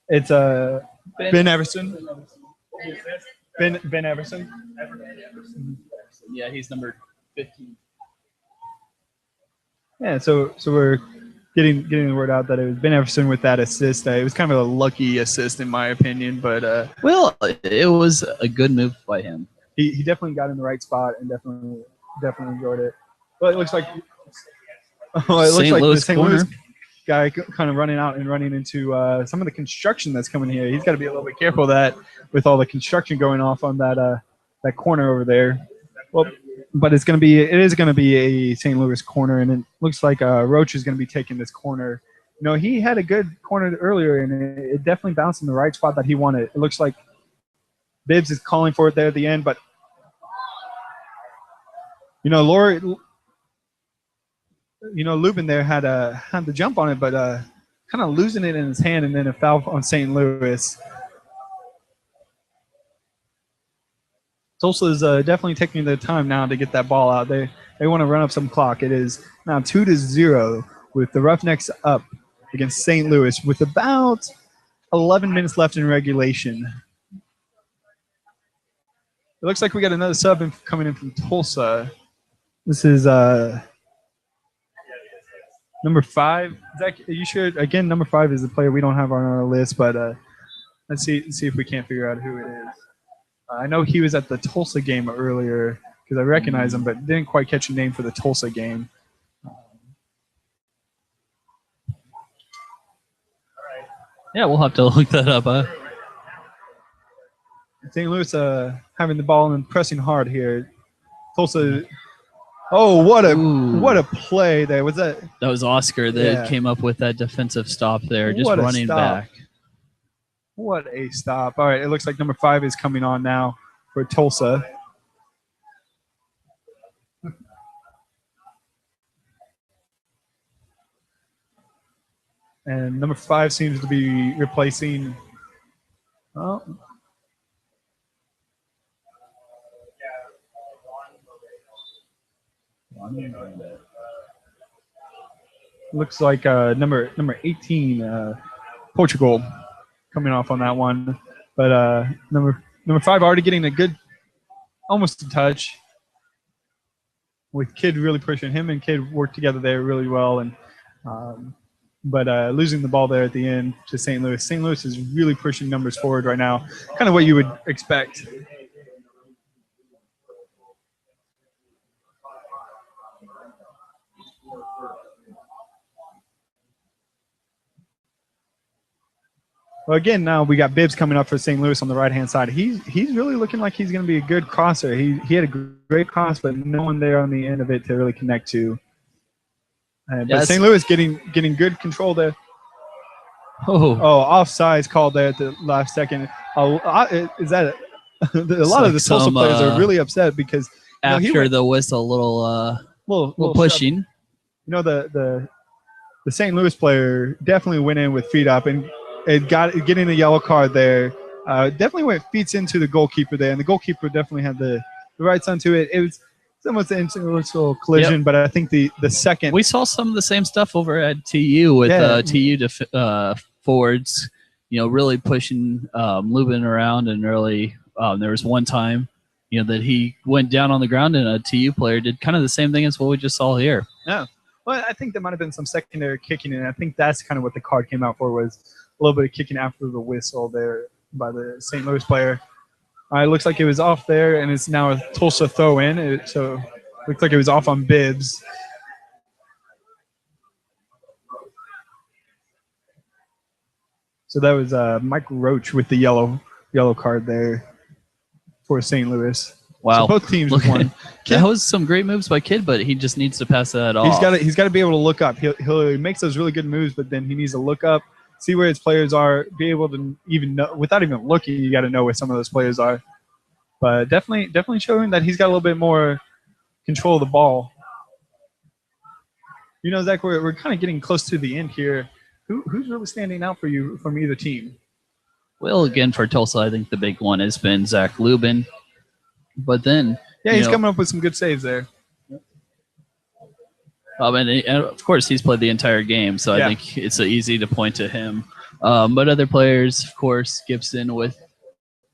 It's Ben Everson. Ben Everson. Yeah, he's number 15. Yeah, so we're getting the word out that it was Ben Everson with that assist. It was kind of a lucky assist in my opinion, but well, it was a good move by him. he definitely got in the right spot and definitely enjoyed it. But it looks like St. Louis the St. corner. Louis guy kind of running out and running into some of the construction that's coming here. He's got to be a little bit careful of that with all the construction going off on that corner over there. Well, but it is going to be a St. Louis corner, and it looks like Roach is going to be taking this corner. You know, he had a good corner earlier, and it definitely bounced in the right spot that he wanted. It looks like Bibbs is calling for it there at the end, but you know, Lubin there had the jump on it, but kind of losing it in his hand, and then a foul on St. Louis. Tulsa is definitely taking their time now to get that ball out. They want to run up some clock. It is now 2-0 with the Roughnecks up against St. Louis with about 11 minutes left in regulation. It looks like we got another sub coming in from Tulsa. This is number 5. Zach, are you sure? Again, number 5 is the player we don't have on our list, but let's see if we can't figure out who it is. I know he was at the Tulsa game earlier because I recognize him, but didn't quite catch a name for the Tulsa game. Yeah, we'll have to look that up. St. Louis having the ball and pressing hard here. Tulsa. Oh, what a play there! Was that? That was Oscar that came up with that defensive stop there, just running back. What a stop! All right, it looks like number 5 is coming on now for Tulsa. And number 5 seems to be replacing. Oh. Looks like number 18, Portugal, coming off on that one. But number 5 already getting a good, almost a touch. With Kidd really pushing him, and Kidd worked together there really well. And but losing the ball there at the end to St. Louis. St. Louis is really pushing numbers forward right now, kind of what you would expect. Well, again, now we got Bibbs coming up for St. Louis on the right-hand side. He's really looking like he's going to be a good crosser. He had a great cross, but no one there on the end of it to really connect to. But St. Louis getting good control there. Oh, offsides called there at the last second. Is that a lot of the Tulsa players are really upset because after the whistle, little pushing. You know, the St. Louis player definitely went in with feet up and getting a yellow card there. Definitely went feet into the goalkeeper there, and the goalkeeper definitely had the rights onto it. It was almost an intentional collision, but I think the second. We saw some of the same stuff over at TU with TU forwards, really pushing Lubin around, and really there was one time, that he went down on the ground and a TU player did kind of the same thing as what we just saw here. Yeah. Well, I think there might have been some secondary kicking, and I think that's kind of what the card came out for, was a little bit of kicking after the whistle there by the St. Louis player. It looks like it was off there, and it's now a Tulsa throw-in. So it looks like it was off on Bibbs. So that was Mike Roach with the yellow card there for St. Louis. Wow. So both teams won. That was some great moves by Kidd, but he just needs to pass that off. He's got to be able to look up. He makes those really good moves, but then he needs to look up, see where his players are, be able to even know, without even looking, you got to know where some of those players are. But definitely showing that he's got a little bit more control of the ball. Zach, we're kind of getting close to the end here. Who's really standing out for you from either team? Well, again, for Tulsa, I think the big one has been Zach Lubin. But then, he's coming up with some good saves there. And of course, he's played the entire game, so I think it's easy to point to him. But other players, of course, Gibson with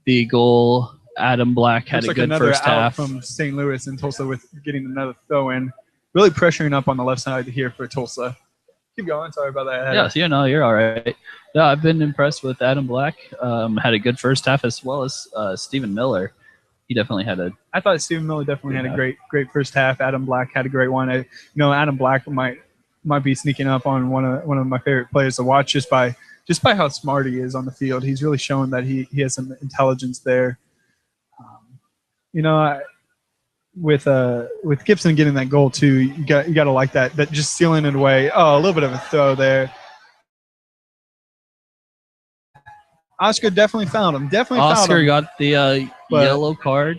the goal. Adam Black had a good first half from St. Louis, and Tulsa with getting another throw in, really pressuring up on the left side here for Tulsa. Keep going. Sorry about that. Yes, you're all right. No, I've been impressed with Adam Black. Had a good first half, as well as Stephen Miller. he definitely had a. I thought Stephen Miller definitely had a great first half. Adam Black had a great one. Adam Black might be sneaking up on one of my favorite players to watch just by how smart he is on the field. He's really shown that he has some intelligence there. With Gibson getting that goal too, you got to like that just sealing it away. Oh, a little bit of a throw there. Oscar definitely found him. Oscar got the yellow card,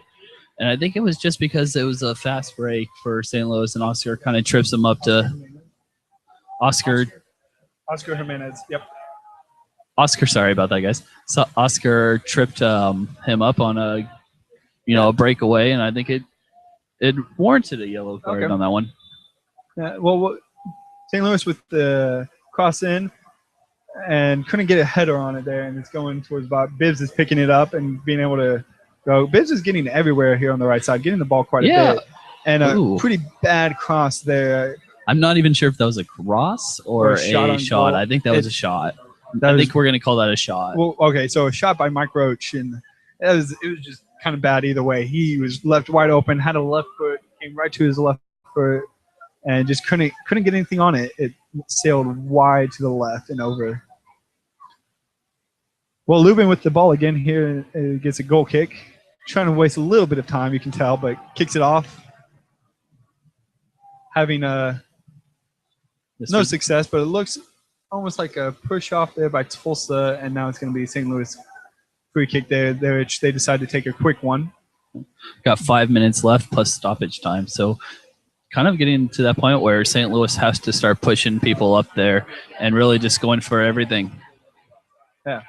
and I think it was just because it was a fast break for St. Louis, and Oscar kind of trips him up to Oscar Jimenez. Yep. Oscar, sorry about that, guys. So Oscar tripped him up on a breakaway, and I think it warranted a yellow card on that one. Yeah, well, St. Louis with the cross in and couldn't get a header on it there, and it's going towards Bob. Bibbs is picking it up and being able to go. Bibbs is getting everywhere here on the right side, getting the ball quite a bit, and a pretty bad cross there. I'm not even sure if that was a cross or a shot. I think that was a shot. I think we're going to call that a shot. Well, okay, so a shot by Mike Roach, and it was just kind of bad either way. He was left wide open, had a left foot, came right to his left foot, and just couldn't get anything on it. It sailed wide to the left and over. Well, Lubin with the ball again here gets a goal kick. Trying to waste a little bit of time, you can tell, but kicks it off. Having no success, but it looks almost like a push off there by Tulsa, and now it's going to be St. Louis free kick there, which they decide to take a quick one. Got 5 minutes left plus stoppage time, so kind of getting to that point where St. Louis has to start pushing people up there and really just going for everything. Yeah.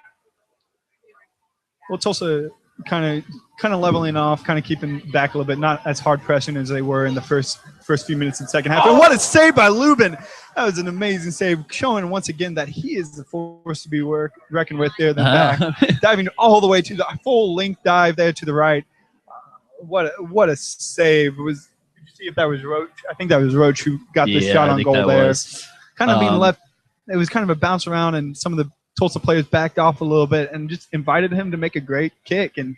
Well, Tulsa kind of leveling off, kind of keeping back a little bit, not as hard pressing as they were in the first few minutes in the second half. And what a save by Lubin! That was an amazing save, showing once again that he is the force to be reckoned with there. Then back, diving all the way to the full length dive there to the right. What a save! Did you see if that was Roach? I think that was Roach who got the shot on goal there. Kind of being left. It was kind of a bounce around, and some of the Tulsa players backed off a little bit and just invited him to make a great kick. And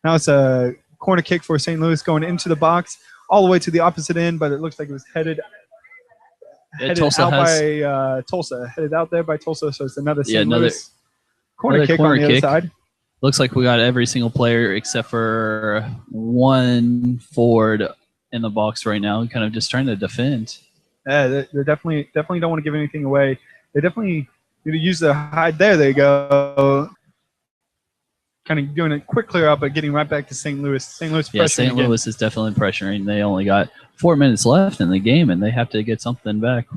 now it's a corner kick for St. Louis going into the box all the way to the opposite end, but it looks like it was headed out by Tulsa. Headed out there by Tulsa, so it's another St. Louis corner kick on the other side. Looks like we got every single player except for one forward in the box right now, kind of just trying to defend. Yeah, they definitely don't want to give anything away. They definitely need to use their hide. There they go. Kind of doing a quick clear up, but getting right back to St. Louis. St. Louis Louis is definitely pressuring. They only got 4 minutes left in the game, and they have to get something back.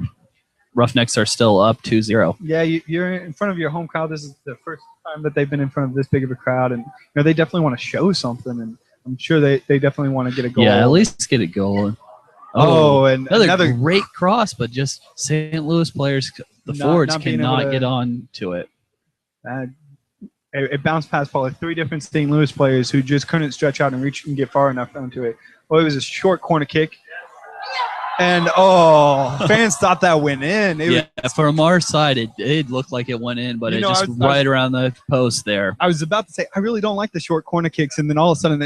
Roughnecks are still up 2-0. Yeah, you're in front of your home crowd. This is the first time that they've been in front of this big of a crowd, and they definitely want to show something, and I'm sure they definitely want to get a goal. Yeah, at least get a goal. And another great cross, but just St. Louis players, the forwards cannot get on to it. It bounced past probably 3 different St. Louis players who just couldn't stretch out and reach and get far enough onto it. Well, it was a short corner kick. And, fans thought that went in. From our side, it looked like it went in, but it just right around the post there. I was about to say, I really don't like the short corner kicks, and then all of a sudden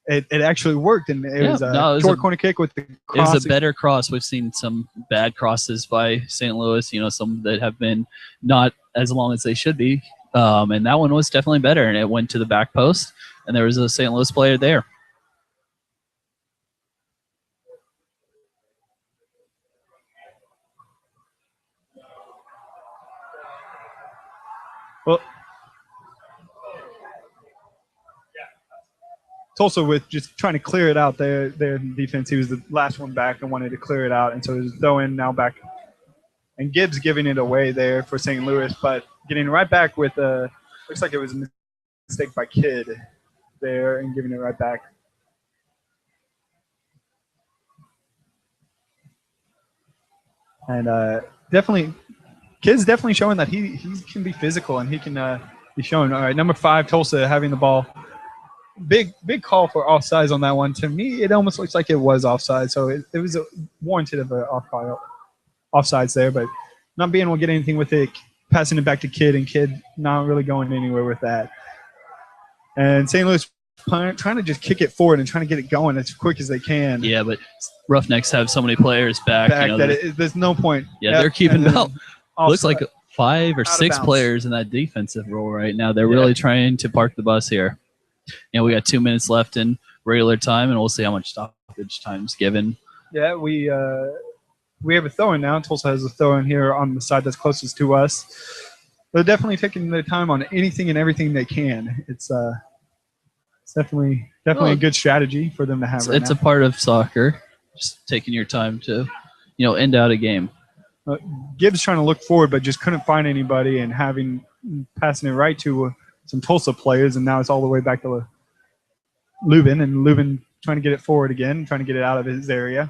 it actually worked, and it was a short corner kick with the cross. It was a better cross. We've seen some bad crosses by St. Louis, some that have been not as long as they should be. And that one was definitely better, and it went to the back post, and there was a St. Louis player there. Well, Tulsa with just trying to clear it out their defense. He was the last one back and wanted to clear it out, and so it was throwing now back. And Gibbs giving it away there for St. Louis, but getting right back with looks like it was a mistake by Kidd there and giving it right back. And Kidd's definitely showing that he can be physical and he can be showing. All right, number 5, Tulsa having the ball. Big call for offsides on that one. To me, it almost looks like it was offside, so it was warranted of an offsides there, but not being able to get anything with it, passing it back to Kidd, and Kidd not really going anywhere with that. And St. Louis trying to just kick it forward and trying to get it going as quick as they can. Yeah, but Roughnecks have so many players back. There's no point. Yeah, they're keeping about. Looks like 5 or out of 6 bounds. players in that defensive role right now. They're really trying to park the bus here. We got 2 minutes left in regular time, and we'll see how much stoppage time's given. Yeah, we have a throw-in now. Tulsa has a throw-in here on the side that's closest to us. They're definitely taking their time on anything and everything they can. It's definitely a good strategy for them to have right It's now. a part of soccer, just taking your time to, end out a game. Gibbs trying to look forward, but just couldn't find anybody and passing it right to some Tulsa players, and now it's all the way back to Lubin, and Lubin trying to get it forward again, trying to get it out of his area.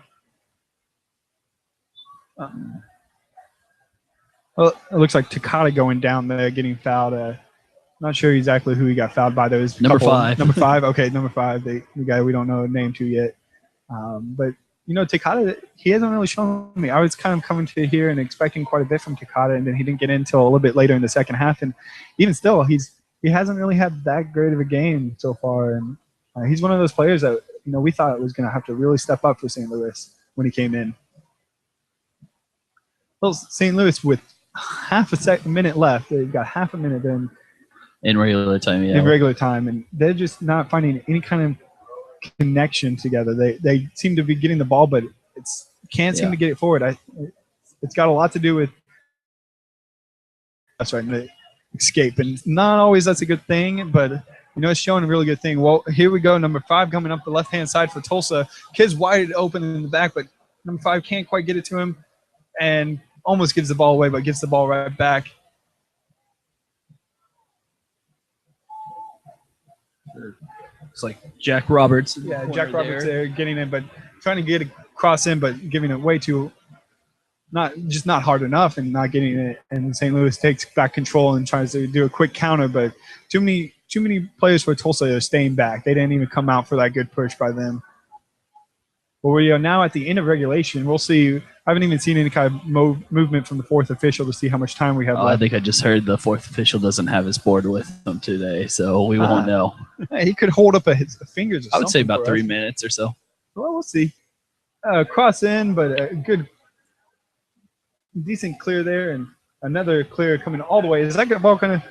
Well, it looks like Takata going down there, getting fouled. Not sure exactly who he got fouled by. There was Number 5. Number 5. Okay, number 5. The guy we don't know the name to yet. But Takata, he hasn't really shown me. I was kind of coming to here and expecting quite a bit from Takata, and then he didn't get in until a little bit later in the second half. And even still, he hasn't really had that great of a game so far. And he's one of those players that we thought was going to have to really step up for St. Louis when he came in. Well, St. Louis with half a minute left. They've got half a minute in regular time. Yeah, in regular time, and they're just not finding any kind of connection together. They seem to be getting the ball, but can't seem to get it forward. It's got a lot to do with the escape, and not always that's a good thing, but it's showing a really good thing. Well, here we go, number 5 coming up the left-hand side for Tulsa. Kid's wide open in the back, but number 5 can't quite get it to him, and almost gives the ball away, but gets the ball right back. It's like Jack Roberts. Yeah, Jack Roberts there getting it, but trying to get a cross in, but giving it way too not hard enough and not getting it. And St. Louis takes back control and tries to do a quick counter, but too many players for Tulsa are staying back. They didn't even come out for that good push by them. Well, we are now at the end of regulation. We'll see. I haven't even seen any kind of movement from the 4th official to see how much time we have left. I think I just heard the 4th official doesn't have his board with him today, so we won't know. He could hold up his fingers or something. I would say about 3 minutes or so. Well, we'll see. Cross in, but a good, decent clear there, and another clear coming all the way. Is that ball kind of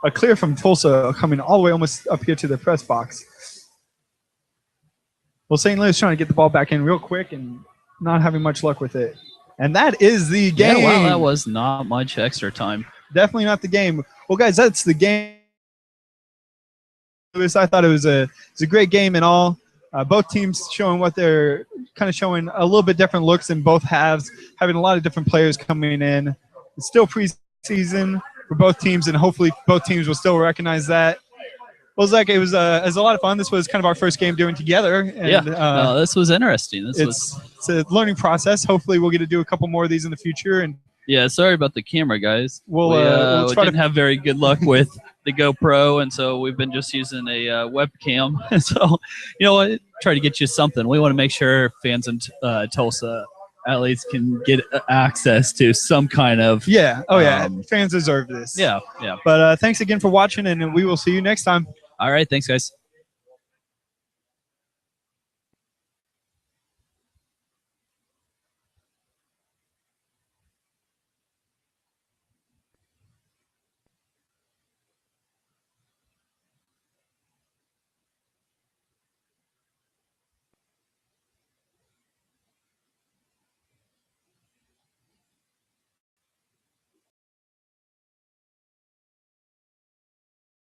a clear from Tulsa coming all the way almost up here to the press box? Well, St. Louis trying to get the ball back in real quick and not having much luck with it. And that is the game. Yeah, well, that was not much extra time. Definitely not the game. Well, guys, that's the game. I thought it was a great game and all. Both teams showing what they're kind of showing a little bit different looks in both halves, having a lot of different players coming in. It's still preseason for both teams, and hopefully both teams will still recognize that. Well, Zach, it was a lot of fun. This was kind of our first game doing together. And, this was interesting. It's a learning process. Hopefully we'll get to do a couple more of these in the future. And yeah, sorry about the camera, guys. We'll we try didn't have very good luck with the GoPro, and so we've been just using a webcam. So, try to get you something. We want to make sure fans in Tulsa at least can get access to some kind of fans deserve this. Yeah. But thanks again for watching, and we will see you next time. All right, thanks, guys.